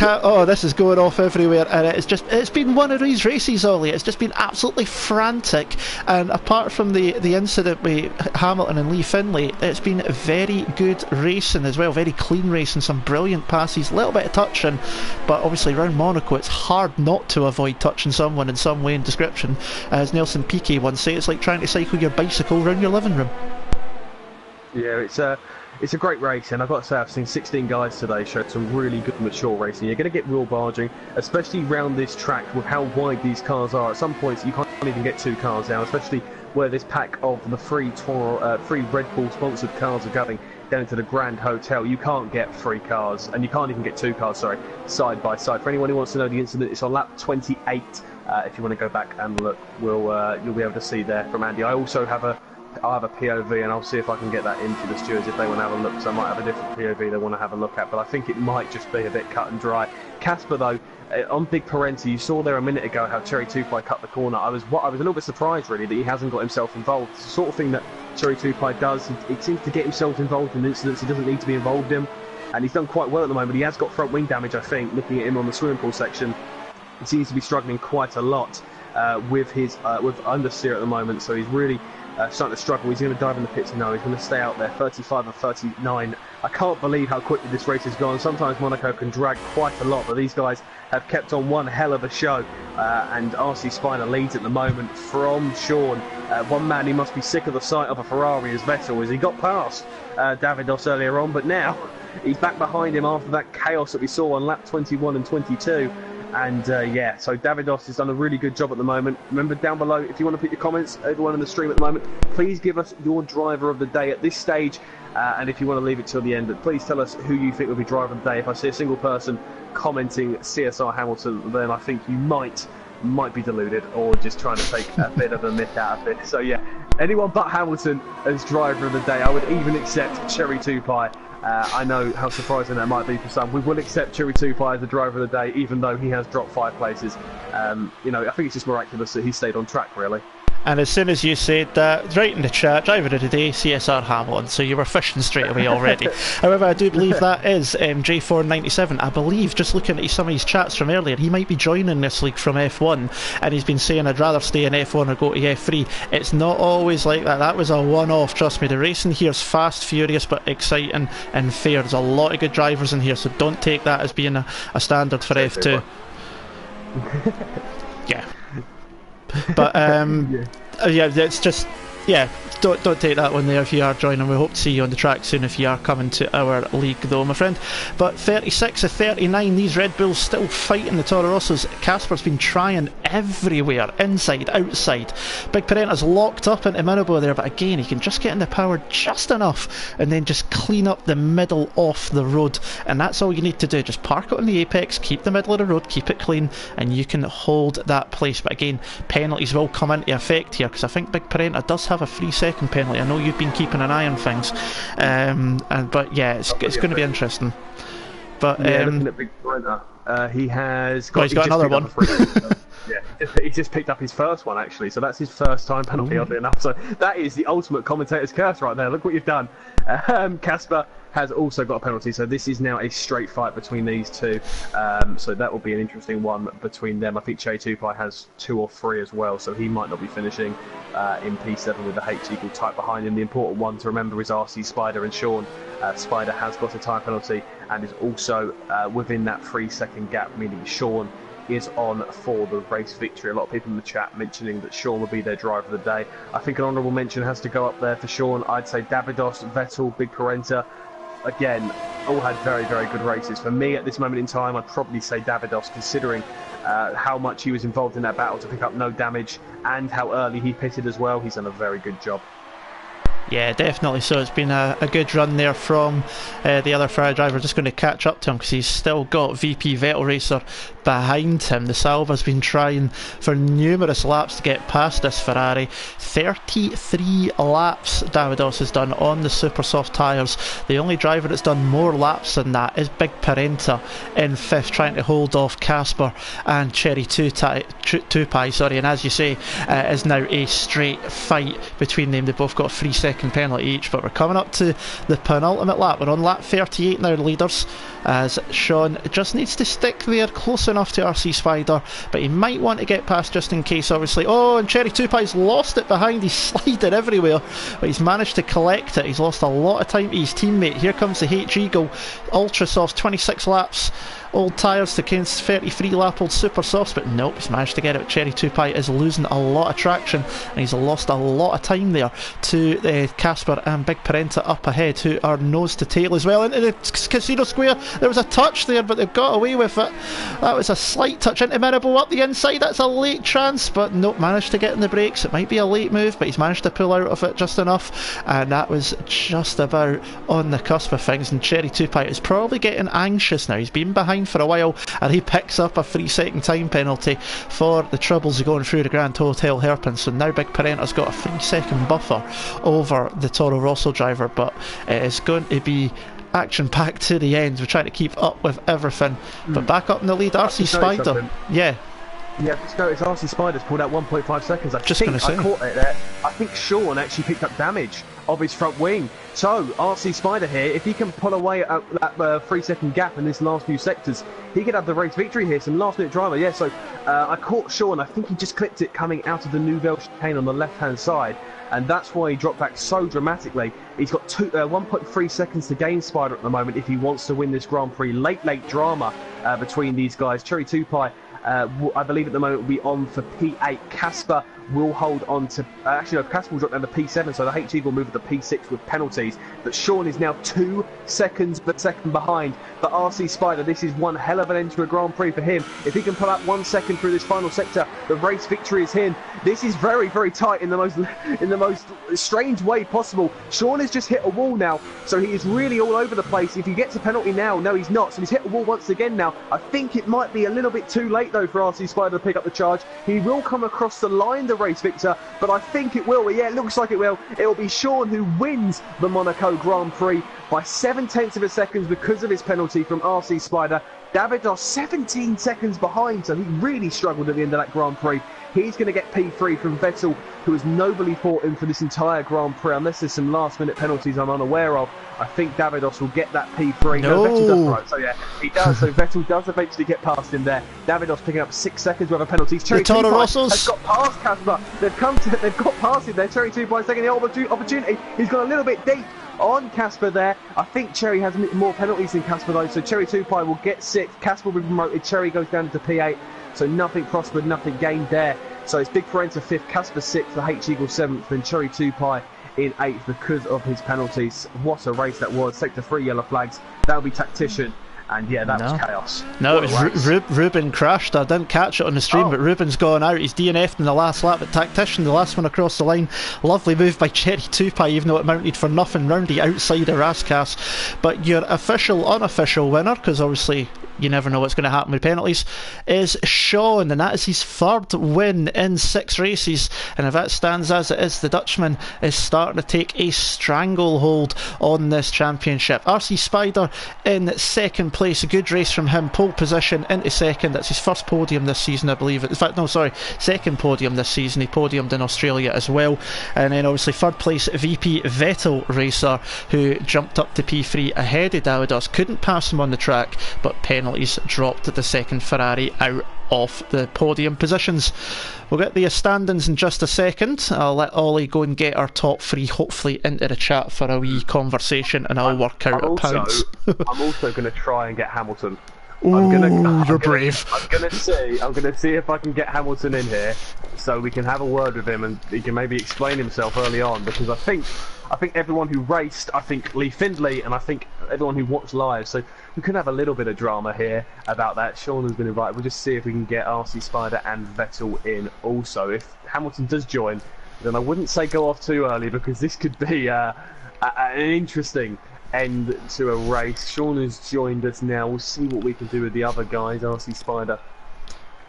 Speaker 1: oh, this is going off everywhere, and it's been one of these races, Ollie. It's just been absolutely frantic, and apart from the incident with Hamilton and Lee Finley, it's been very good racing as well, very clean racing, some brilliant passes, a little bit of touching, but obviously around Monaco it's hard not to avoid touching someone in some way and description. As Nelson Piquet once said, it's like trying to cycle your bicycle around your living room. Yeah, it's a great race, and I've got to say I've seen 16 guys today show some really good mature racing. You're going to get real barging, especially around this track with how wide these cars are. At some points you can't even get 2 cars down, especially where this pack of the three Red Bull sponsored cars are going down to the Grand Hotel. You can't get 3 cars, and you can't even get 2 cars, sorry, side by side. For anyone who wants to know the incident, it's on lap 28. If you want to go back and look, you'll be able to see there from Andy. I also have a POV, and I'll see if I can get that in for the stewards if they want to have a look, because I might have a different POV they want to have a look at, but I think it might just be a bit cut and dry. Casper, though, on Big Parenta, you saw there a minute ago how Cherry 2 Pie cut the corner. I was a little bit surprised, really, that he hasn't got himself involved. It's the sort of thing that Cherry 2 Pie does. He seems to get himself involved in incidents he doesn't need to be involved in, and he's done quite well at the moment. He has got front wing damage, I think, looking at him on the swimming pool section. He seems to be struggling quite a lot with understeer at the moment, so he's really starting to struggle. He's going to dive in the pits now. He's going to stay out there. 35 and 39. I can't believe how quickly this race has gone. Sometimes Monaco can drag quite a lot, but these guys have kept on one hell of a show. And RC Spider leads at the moment from Sean. One man who must be sick of the sight of a Ferrari as Vettel, as he got past Davidos earlier on, but now he's back behind him after that chaos that we saw on lap 21 and 22. And yeah, so Davidos has done a really good job at the moment. Remember, down below, if you want to put your comments, everyone in the stream at the moment, please give us your driver of the day at this stage. And if you want to leave it till the end, please tell us who you think will be driver of the day. If I see a single person commenting CSR Hamilton, then I think you might be deluded or just trying to take a bit of a myth out of it. So yeah, anyone but Hamilton as driver of the day. I would even accept Cherry 2 Pie. I know how surprising that might be for some. We will accept Cherry 2 Pie as the driver of the day, even though he has dropped 5 places. You know, I think it's just miraculous that he stayed on track, really. And as soon as you said that, right in the chat, driver of the day, CSR Hamilton, so you were fishing straight away already. However, I do believe that is J497. I believe, just looking at some of his chats from earlier, he might be joining this league from F1, and he's been saying I'd rather stay in F1 or go to F3. It's not always like that. That was a one-off, trust me. The racing here's fast, furious, but exciting and fair. There's a lot of good drivers in here, so don't take that as being a standard for F2. Yeah. But yeah, it's just, yeah, don't take that one there if you are joining. We hope to see you on the track soon if you are coming to our league though, my friend. But 36 of 39, these Red Bulls still fighting the Toro Rossos. Casper's been trying everywhere, inside, outside. Big Parenta's locked up into Mirabeau there, but again, he can just get in the power just enough and then just clean up the middle off the road. And that's all you need to do. Just park it on the apex, keep the middle of the road, keep it clean, and you can hold that place. But again, penalties will come into effect here, because I think Big Parenta does have a 3-second penalty. I know you've been keeping an eye on things, but yeah, it's going to be interesting. But
Speaker 2: yeah, looking at Big Parenta, he has got,
Speaker 1: he's got another one.
Speaker 2: Yeah, he just picked up his first one actually, so that's his first time penalty, oddly enough. So that is the ultimate commentator's curse right there. Look what you've done. Casper has also got a penalty, so this is now a straight fight between these two. So that will be an interesting one between them. I think Che Tupai has 2 or 3 as well, so he might not be finishing in P7 with the H-Eagle type behind him. The important one to remember is RC Spider and Sean. Spider has got a time penalty and is also within that 3-second gap, meaning Sean is on for the race victory. A lot of people in the chat mentioning that Sean will be their driver of the day. I think an honourable mention has to go up there for Sean. I'd say Davidos, Vettel, Big Parenta, again, all had very, very good races. For me, at this moment in time, I'd probably say Davidos, considering how much he was involved in that battle to pick up no damage and how early he pitted as well. He's done a very good job.
Speaker 1: Yeah, definitely. So it's been a good run there from the other Ferrari driver. Just going to catch up to him because he's still got VP Vettel Racer behind him. The Salva's been trying for numerous laps to get past this Ferrari. 33 laps Davidos has done on the super soft tyres. The only driver that's done more laps than that is Big Parenta in 5th, trying to hold off Casper and Cherry Tupai, sorry. And as you say, is now a straight fight between them. They both got a 3-second penalty each, but we're coming up to the penultimate lap. We're on lap 38 now, leaders, as Sean just needs to stick there close enough to RC Spider, but he might want to get past just in case, obviously. Oh, and Cherry Tupai's lost it behind. He's sliding everywhere, but he's managed to collect it. He's lost a lot of time to his teammate. Here comes the H-Eagle Ultra Soft, 26 laps old tyres against 33 lap old super softs, but nope, he's managed to get it. Cherry Tupai is losing a lot of traction, and he's lost a lot of time there to Casper and Big Parenta up ahead, who are nose to tail as well. Into the Casino Square, there was a touch there, but they've got away with it. That was a slight touch into Mirabeau up the inside. That's a late chance, but nope, managed to get in the brakes. It might be a late move, but he's managed to pull out of it just enough, and that was just about on the cusp of things. And Cherry Tupai is probably getting anxious now. He's been behind for a while, and he picks up a 3-second time penalty for the troubles of going through the Grand Hotel hairpin. So now Big Parenta's got a 3-second buffer over the Toro Rosso driver, but it is going to be action packed to the end. We're trying to keep up with everything, but back up in the lead, RC Spider. Yeah,
Speaker 2: just notice RC Spider's pulled out 1.5 seconds. I caught it there. I think Sean actually picked up damage of his front wing. So RC Spider here, if he can pull away at that 3-second gap in this last few sectors, he could have the race victory here. Some last minute drama. Yeah, so I caught Sean. I think he just clipped it coming out of the Nouvelle chicane on the left hand side, and that's why he dropped back so dramatically. He's got 1.3 seconds to gain Spider at the moment if he wants to win this Grand Prix. Late drama between these guys. Cherry Tupai, I believe at the moment will be on for P8. Casper will hold on to... actually, no, Casper will drop down to P7, so the H-Eagle will move to P6 with penalties. But Sean is now 2 seconds per second behind. But RC Spider, this is one hell of an end to a Grand Prix for him. If he can pull out 1 second through this final sector, the race victory is him. This is very, very tight in the most strange way possible. Sean has just hit a wall now, so he is really all over the place. If he gets a penalty now, no, he's not. So he's hit a wall once again now. I think it might be a little bit too late, though, for RC Spider to pick up the charge. He will come across the line, the race victor, but I think it will. Yeah, it looks like it will. It will be Sean who wins the Monaco Grand Prix by 0.7 seconds because of his penalty from RC Spider. Davidos 17 seconds behind, so he really struggled at the end of that Grand Prix. He's going to get P3 from Vettel, who has nobly fought him for this entire Grand Prix, unless there's some last-minute penalties I'm unaware of. I think Davidos will get that P3. No, Vettel does, right, so yeah, he does. So Vettel does eventually get past him there. Davidos picking up 6 seconds worth of penalties. Cherry 2 has got past Casper. They've got past him there. Cherry 2 by taking the opportunity. He's got a little bit deep on Casper there. I think Cherry has more penalties than Casper though, so Cherry 2 will get 6th. Casper will be promoted. Cherry goes down to P8. So nothing prospered, nothing gained there. So it's Big Parenta 5th, Casper 6th, the H Eagle 7th, and Cherry 2 in 8th because of his penalties. What a race that was. Sector 3 yellow flags. That'll be Tactician. And yeah, that was chaos.
Speaker 1: No, it was Ruben crashed. I didn't catch it on the stream, but Ruben's gone out. He's DNF'd in the last lap at Tactician, the last one across the line. Lovely move by Cherry 2 even though it mounted for nothing round the outside of Raskas. But your official, unofficial winner, because obviously you never know what's going to happen with penalties, is Sean, and that is his 3rd win in 6 races. And if that stands as it is, the Dutchman is starting to take a stranglehold on this championship. RC Spider in 2nd place, a good race from him, pole position into 2nd. That's his 1st podium this season, I believe. In fact, no, sorry, 2nd podium this season. He podiumed in Australia as well. And then obviously 3rd place, VP Vettel Racer, who jumped up to P3 ahead of Davidos. Couldn't pass him on the track, but penalties dropped the 2nd Ferrari out of the podium positions. We'll get the standings in just a second. I'll let Ollie go and get our top 3 hopefully into the chat for a wee conversation, and I'll work out a pounds.
Speaker 2: I'm also going to try and get Hamilton.
Speaker 1: You're brave.
Speaker 2: I'm going to see if I can get Hamilton in here so we can have a word with him and he can maybe explain himself early on, because I think everyone who raced, I think Lee Findlay, and I think everyone who watched live, so we could have a little bit of drama here about that. Sean has been invited. We'll just see if we can get RC Spider and Vettel in also. If Hamilton does join, then I wouldn't say go off too early, because this could be an interesting end to a race. Sean has joined us now. We'll see what we can do with the other guys, RC Spider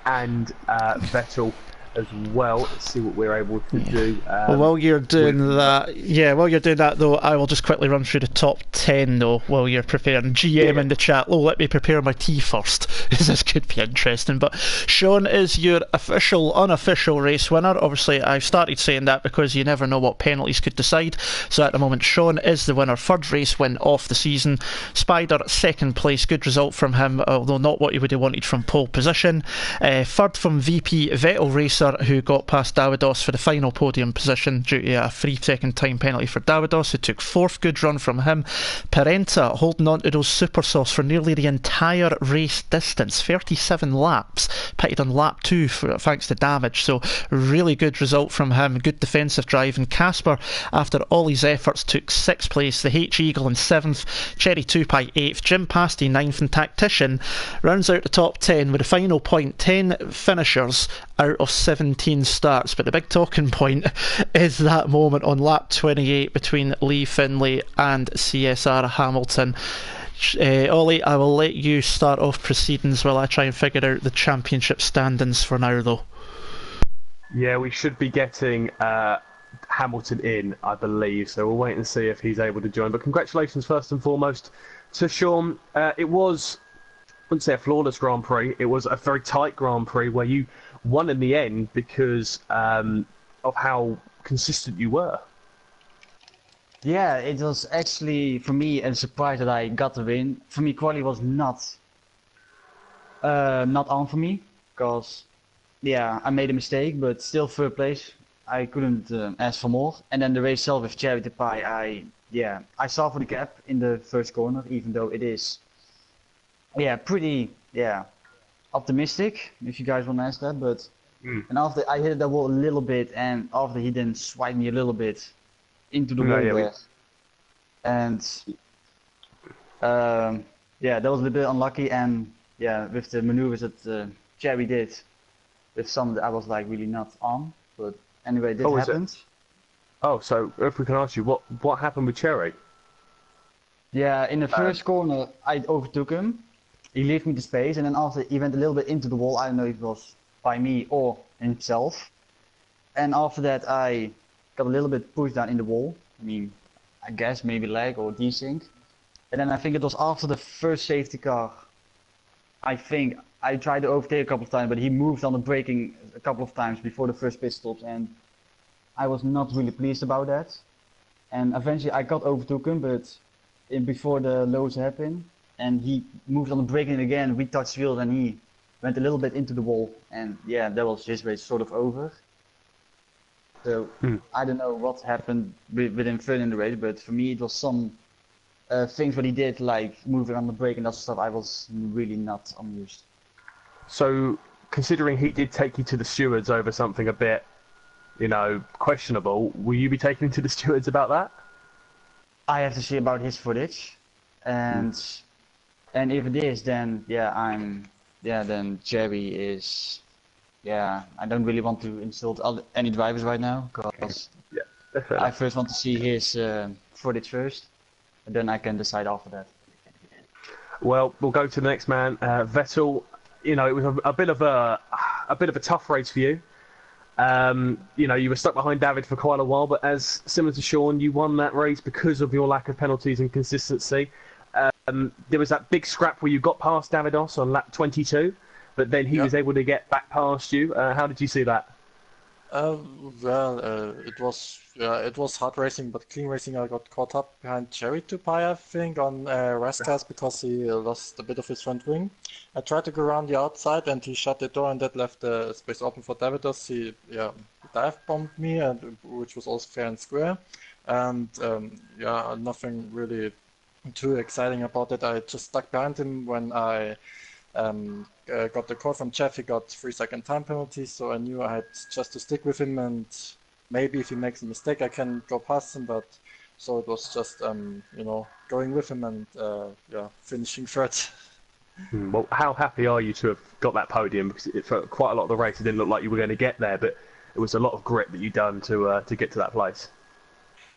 Speaker 2: and Vettel as well. Let's see what we're able to do.
Speaker 1: Well, while you're doing that, though, I will just quickly run through the top 10 though while you're preparing. GM in the chat. Oh, let me prepare my tea first, because this could be interesting. But Sean is your official, unofficial race winner. Obviously, I've started saying that because you never know what penalties could decide. So at the moment, Sean is the winner. 3rd race win of the season. Spider 2nd place. Good result from him, although not what he would have wanted from pole position. 3rd from VP Vettel Racer, who got past Davidos for the final podium position due to a 3-second time penalty for Davidos, who took 4th. Good run from him. Parenta holding on to those super softs for nearly the entire race distance, 37 laps, pitted on lap 2 thanks to damage, so really good result from him. Good defensive drive. And Casper, after all his efforts, took 6th place. The H Eagle in 7th, Cherry 2 8th, Jim Pasty 9th, and Tactician rounds out the top 10 with a final point. 10 finishers out of 17 starts. But the big talking point is that moment on lap 28 between Lee Finlay and CSR Hamilton. Ollie, I will let you start off proceedings while I try and figure out the championship standings for now, though.
Speaker 2: Yeah, we should be getting Hamilton in, I believe, so we'll wait and see if he's able to join. But congratulations first and foremost to Sean. It was, I wouldn't say a flawless Grand Prix, it was a very tight Grand Prix where you won in the end because of how consistent you were.
Speaker 3: Yeah, it was actually for me a surprise that I got the win. For me, quali was not on for me, because yeah, I made a mistake, but still 3rd place. I couldn't ask for more. And then the race itself with Cherry Pie, I saw for the gap in the 1st corner, even though it is pretty optimistic, if you guys want to ask that. But and after I hit the wall a little bit, and after he then swiped me a little bit into the wall there. And that was a little bit unlucky. And yeah, with the maneuvers that Cherry did, with some that I was like really not on. But anyway, this happened.
Speaker 2: Oh, so if we can ask you, what happened with Cherry?
Speaker 3: Yeah, in the 1st corner, I overtook him. He left me the space, and then after he went a little bit into the wall. I don't know if it was by me or himself. And after that, I got a little bit pushed down in the wall. I mean, I guess maybe lag or desync. And then I think it was after the 1st safety car, I think I tried to overtake a couple of times, but he moved on the braking a couple of times before the first pit stops, and I was not really pleased about that. And eventually I got overtook him, but before the lows happened, and he moved on the braking again, retouched wheels, and he went a little bit into the wall, and yeah, that was his race sort of over. So I don't know what happened with him further in the race, but for me it was some things what he did, like moving on the brake and that stuff. I was really not amused.
Speaker 2: So, considering he did take you to the stewards over something a bit, you know, questionable, will you be taking him to the stewards about that?
Speaker 3: I have to see about his footage, and if it is, then then Jerry is. Yeah, I don't really want to insult any drivers right now, because I first want to see his footage first, and then I can decide after that.
Speaker 2: Well, we'll go to the next man, Vettel. You know, it was a bit of a tough race for you. You know, you were stuck behind David for quite a while, but as similar to Sean, you won that race because of your lack of penalties and consistency. There was that big scrap where you got past Davidos on lap 22. But then he was able to get back past you. How did you see that?
Speaker 4: It was hard racing, but clean racing. I got caught up behind Jerry Tupai, I think, on Rascas because he lost a bit of his front wing. I tried to go around the outside, and he shut the door, and that left the space open for Davidos. He dive bombed me, which was also fair and square. And nothing really too exciting about it. I just stuck behind him when I got the call from Jeff. He got 3-second time penalty, so I knew I had just to stick with him, and maybe if he makes a mistake I can go past him, but so it was just going with him and finishing third.
Speaker 2: Well, how happy are you to have got that podium? Because for quite a lot of the race it didn't look like you were going to get there, but it was a lot of grit that you done to get to that place.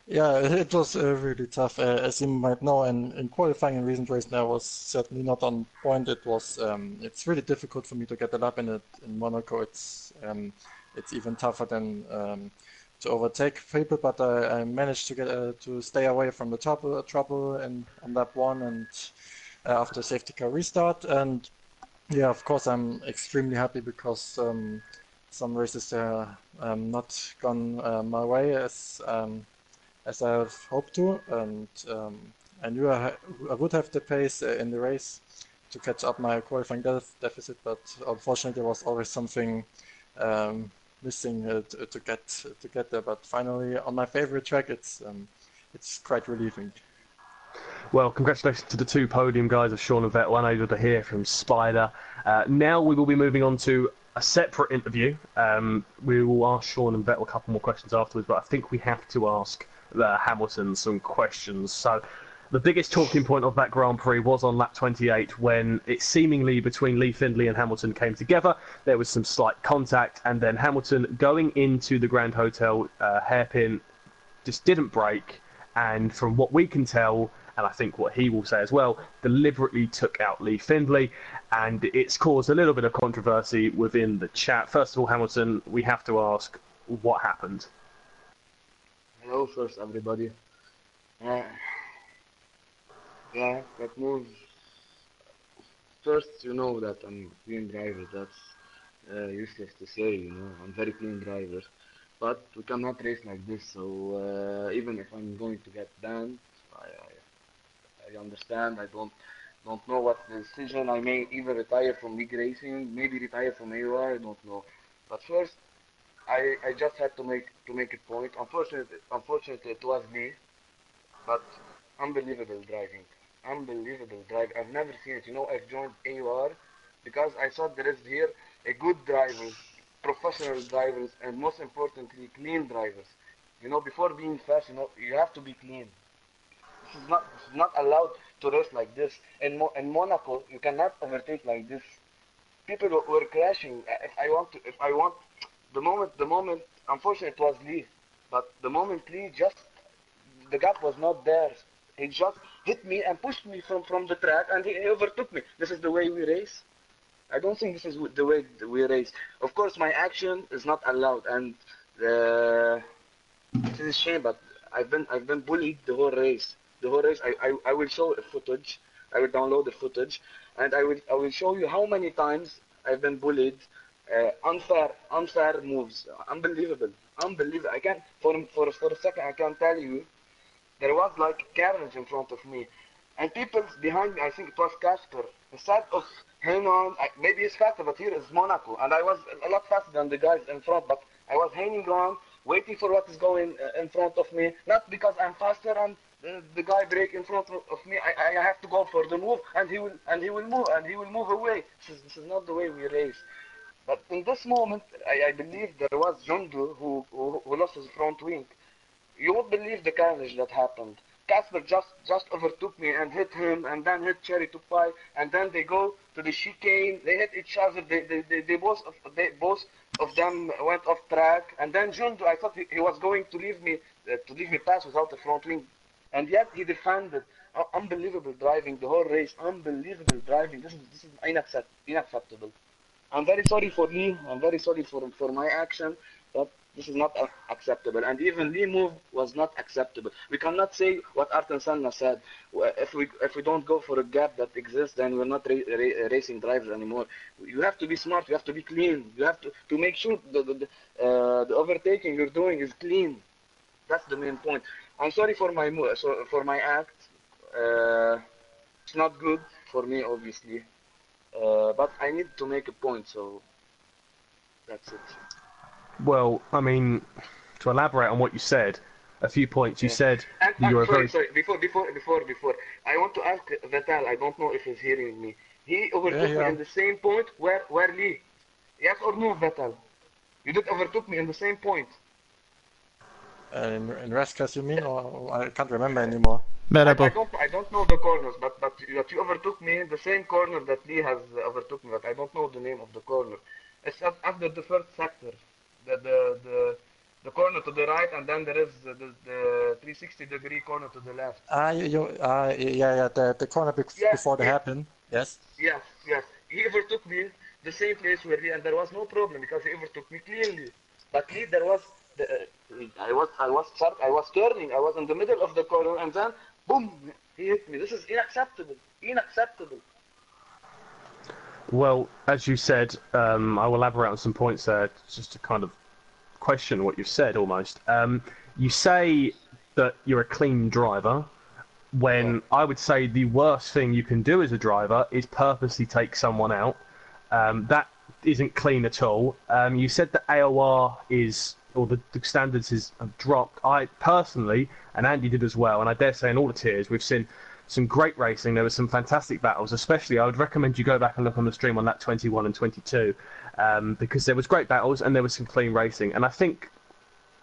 Speaker 4: Yeah, it was really tough, as you might know, and in qualifying in recent races I was certainly not on point. It was it's really difficult for me to get a lap in Monaco. It's even tougher than to overtake people, but I managed to get to stay away from the trouble on lap 1 and after safety car restart. And yeah, of course I'm extremely happy because some races not gone my way as I have hoped to, and I knew I would have the pace in the race to catch up my qualifying deficit, but unfortunately there was always something missing to get there. But finally, on my favorite track, it's quite relieving.
Speaker 2: Well, congratulations to the two podium guys of Sean and Vettel. Unable to hear from Spider. Now we will be moving on to a separate interview. We will ask Sean and Vettel a couple more questions afterwards, but I think we have to ask Hamilton some questions. So the biggest talking point of that Grand Prix was on lap 28 when it seemingly between Lee Findlay and Hamilton came together. There was some slight contact, and then Hamilton going into the Grand Hotel hairpin just didn't brake, and from what we can tell, and I think what he will say as well, deliberately took out Lee Findlay, and it's caused a little bit of controversy within the chat. First of all, Hamilton, we have to ask, what happened?
Speaker 5: Hello first everybody. That move. First, you know that I'm a clean driver. That's useless to say. You know, I'm very clean driver. But we cannot race like this. So even if I'm going to get banned, I understand. I don't know what's the decision. I may either retire from league racing, maybe retire from AOR. I don't know. But first, I just had to make a point. Unfortunately, it was me, but unbelievable driving. Unbelievable drive. I've never seen it. You know, I've joined AOR because I thought there is here a good drivers, professional drivers, and most importantly, clean drivers. You know, before being fast, you know, you have to be clean. This is not allowed to race like this. In Monaco, you cannot overtake like this. People were crashing. If I want, the moment, unfortunately it was Lee, but the moment Lee the gap was not there. He just hit me and pushed me from the track, and he overtook me. This is the way we race? I don't think this is the way we race. Of course, my action is not allowed, and it is a shame, but I've been bullied the whole race. I will show footage. I will download the footage, and I will show you how many times I've been bullied. Unfair moves. Unbelievable. I can't, for a second, I can tell you, there was like carnage in front of me. And people behind me, I think it was Casper, instead of hanging on, maybe he's faster, but here is Monaco. And I was a lot faster than the guys in front, but I was hanging on, waiting for what is going in front of me. Not because I'm faster and the guy break in front of me. I have to go for the move, and he will move away. This is not the way we race. But in this moment, I believe there was Jundu who lost his front wing. You won't believe the carnage that happened. Casper just overtook me and hit him, and then hit Cherry to 5, and then they go to the chicane. They hit each other. They both of them went off track, and then Jundu, I thought he was going to leave me pass without the front wing, and yet he defended. Unbelievable driving the whole race. Unbelievable driving. This is unacceptable. I'm very sorry for Lee. I'm very sorry for my action, but this is not acceptable. And even Lee move was not acceptable. We cannot say what Arten Senna said. If we don't go for a gap that exists, then we're not racing drivers anymore. You have to be smart. You have to be clean. You have to make sure the overtaking you're doing is clean. That's the main point. I'm sorry for my act. It's not good for me, obviously. But I need to make a point, so that's it.
Speaker 2: Well, I mean, to elaborate on what you said, a few points. You said you were
Speaker 5: sorry. Before, I want to ask Vettel. I don't know if he's hearing me. He overtook me in the same point where Lee. Yes or no, Vettel? You did overtook me in the same point.
Speaker 4: In Raskas, you mean, or I can't remember anymore.
Speaker 5: I don't know the corners, but you overtook me in the same corner that Lee has overtook me, but I don't know the name of the corner. It's after the first sector, the corner to the right, and then there is the 360-degree corner to the left.
Speaker 4: The corner before the hairpin. Yes.
Speaker 5: Yes. He overtook me the same place where Lee, and there was no problem because he overtook me cleanly. But Lee, there was I was turning. I was in the middle of the corner, and then boom, he hit me. This is unacceptable.
Speaker 2: Well, as you said, I will elaborate on some points there, just to kind of question what you've said almost. You say that you're a clean driver, when I would say the worst thing you can do as a driver is purposely take someone out. That isn't clean at all. You said that AOR or the standards have dropped. I personally, and Andy did as well, and I dare say in all the tiers, we've seen some great racing. There were some fantastic battles. Especially, I would recommend you go back and look on the stream on lap 21 and 22, because there was great battles and there was some clean racing. And I think,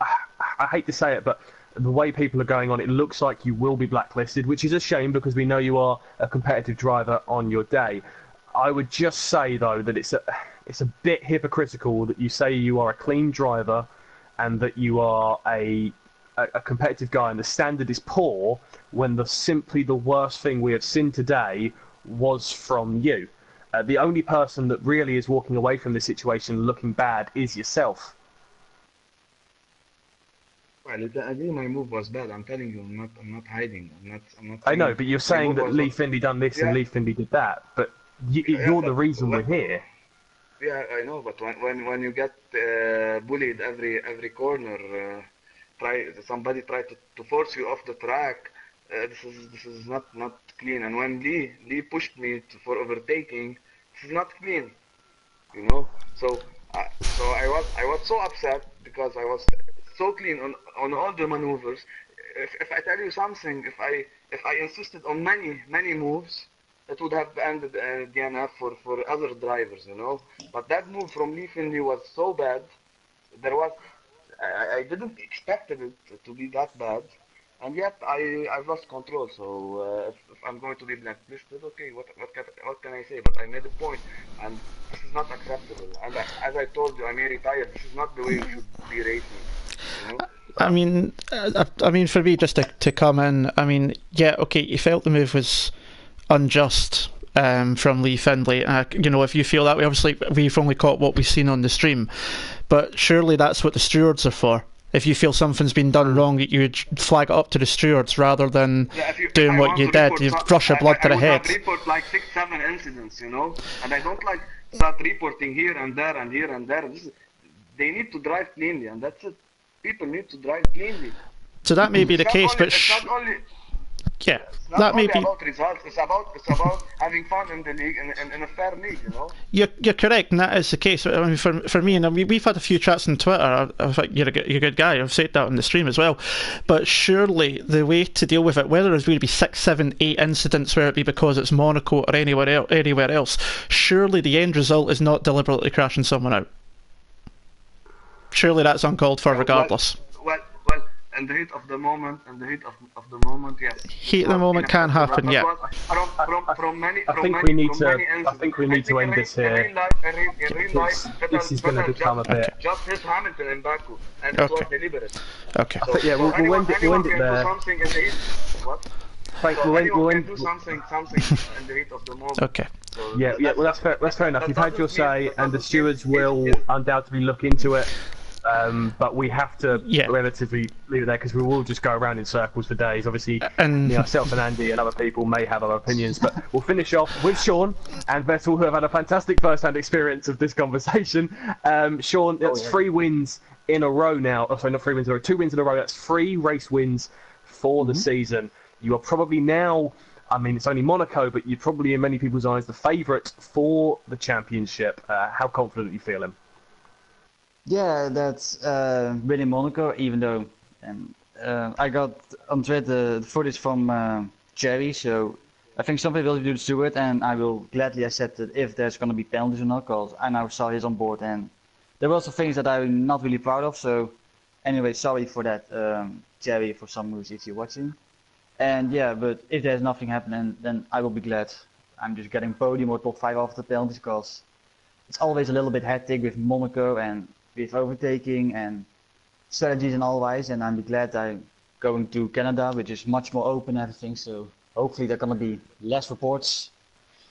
Speaker 2: I hate to say it, but the way people are going on, it looks like you will be blacklisted, which is a shame because we know you are a competitive driver on your day. I would just say, though, that it's a bit hypocritical that you say you are a clean driver and that you are a competitive guy and the standard is poor, when simply the worst thing we have seen today was from you. The only person that really is walking away from this situation looking bad is yourself.
Speaker 5: Well, I think my move was bad. I'm telling you, I'm not hiding. I'm not.
Speaker 2: I know, but you're saying that Lee Finley done this and Lee Finley did that, but you're the reason we're here.
Speaker 5: Yeah, I know, but when you get bullied every corner, somebody try to force you off the track. This is not clean. And when Lee pushed me for overtaking, this is not clean, you know. So I was so upset because I was so clean on all the maneuvers. If I tell you something, if I insisted on many moves, it would have ended DNF for other drivers, you know. But that move from Lee Finley was so bad. I didn't expect it to be that bad, and yet I've lost control. So if I'm going to be blacklisted, okay, what can I say? But I made a point, and this is not acceptable. And as I told you, I may retire. This is not the way you should be racing, you know?
Speaker 1: I mean, for me, just to come in, I mean, yeah, okay, you felt the move was unjust from Lee Finley. You know, if you feel that way, obviously we've only caught what we've seen on the stream, but surely that's what the stewards are for. If you feel something's been done wrong, you would flag it up to the stewards rather than doing what you did. You rush your blood to the head.
Speaker 5: I would report like 6-7 incidents, you know, and I don't like start reporting here and there and here and there. They need to drive cleanly, and that's it. People need to drive cleanly.
Speaker 1: So that may be the case, but yeah, that may be.
Speaker 5: About results. It's about having fun in the league, in a fair league, you know.
Speaker 1: You're correct, and that is the case. I mean, for me, and we've had a few chats on Twitter. I think you're a good guy. I've said that on the stream as well. But surely the way to deal with it, whether it's going to be 6, 7, 8 incidents, whether it be because it's Monaco or anywhere else, surely the end result is not deliberately crashing someone out. Surely that's uncalled for, regardless.
Speaker 5: Well, in the heat of the moment, yes.
Speaker 1: Heat of the moment can happen, yeah.
Speaker 2: I think we need to end this here.
Speaker 5: In real life,
Speaker 2: this is going to become a bit.
Speaker 5: Just hit Hamilton in Baku, and it was deliberate.
Speaker 1: Okay.
Speaker 5: So,
Speaker 2: yeah, we'll end it there.
Speaker 5: What?
Speaker 2: We'll end.
Speaker 5: Do something in the heat of the moment.
Speaker 1: Okay.
Speaker 5: So
Speaker 2: Yeah. Well, that's fair enough. You've had your say, and the stewards will undoubtedly look into it. But we have to relatively leave it there because we will just go around in circles for days. Obviously, myself and Andy and other people may have other opinions, but we'll finish off with Sean and Vettel, who have had a fantastic first-hand experience of this conversation. Sean, that's 3 wins in a row now. Oh, sorry, not 3 wins in a row, 2 wins in a row. That's 3 race wins for the season. You are probably now, I mean, it's only Monaco, but you're probably in many people's eyes the favourite for the championship. How confident are you feeling?
Speaker 3: Yeah, that's winning Monaco, even though I got on Twitter the footage from Jerry, so I think some people will do the steward, and I will gladly accept it if there's going to be penalties or not, because I now saw his on board, and there were also things that I'm not really proud of, so anyway, sorry for that, Jerry, for some moves if you're watching. And yeah, but if there's nothing happening, then I will be glad. I'm just getting podium or top 5 after the penalties, because it's always a little bit hectic with Monaco and with overtaking and strategies and otherwise, and I'm glad I'm going to Canada, which is much more open and everything, so hopefully there are going to be less reports,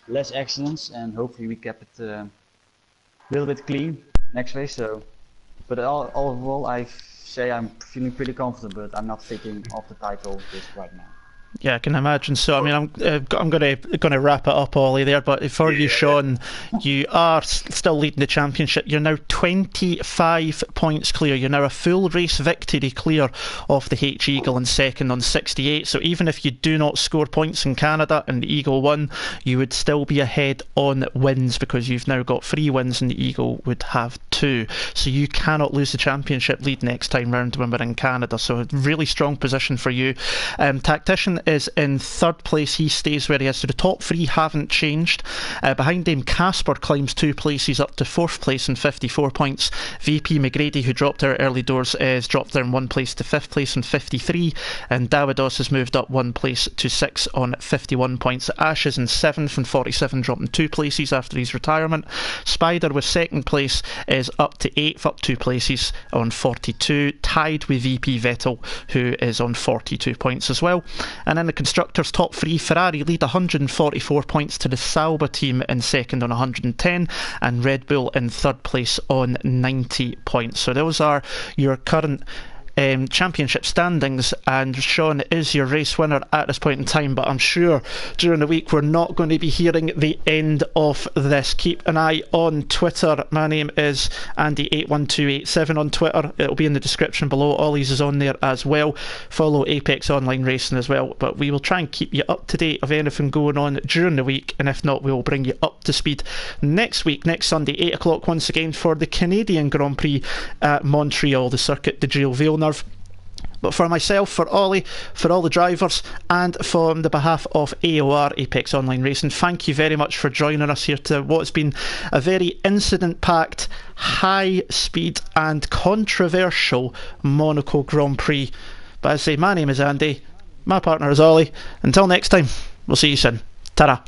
Speaker 3: less accidents, and hopefully we kept it a little bit clean next race. So, but overall I say I'm feeling pretty confident, but I'm not thinking of the title just right now.
Speaker 1: Yeah, I can imagine. So, I mean, I'm gonna wrap it up, Ollie, there. But for you, Sean, you are still leading the championship. You're now 25 points clear. You're now a full race victory clear of the H Eagle in second on 68. So even if you do not score points in Canada and the Eagle won, you would still be ahead on wins because you've now got 3 wins and the Eagle would have 2. So you cannot lose the championship lead next time round when we're in Canada. So a really strong position for you. Tactician is in 3rd place. He stays where he is, so the top 3 haven't changed. Behind him, Casper climbs 2 places up to 4th place in 54 points. VP McGrady, who dropped out early doors, is dropped down 1 place to 5th place on 53, and Dawidos has moved up 1 place to 6 on 51 points. Ash is in 7th and 47, dropping 2 places after his retirement. Spider with 2nd place is up to 8th, up 2 places on 42, tied with VP Vettel, who is on 42 points as well. And in the Constructors' top 3, Ferrari lead 144 points to the Sauber team in 2nd on 110, and Red Bull in 3rd place on 90 points. So those are your current championship standings, and Sean is your race winner at this point in time, but I'm sure during the week we're not going to be hearing the end of this. Keep an eye on Twitter. My name is Andy81287 on Twitter. It'll be in the description below. Ollie's is on there as well. Follow Apex Online Racing as well, but we will try and keep you up to date of anything going on during the week, and if not, we will bring you up to speed next week, next Sunday, 8 o'clock once again for the Canadian Grand Prix at Montreal, the Circuit de Gilles Villeneuve. But for myself, for Ollie, for all the drivers, and from the behalf of AOR, Apex Online Racing, thank you very much for joining us here to what's been a very incident-packed, high-speed and controversial Monaco Grand Prix. But as I say, my name is Andy, my partner is Ollie. Until next time, we'll see you soon. Ta-ra.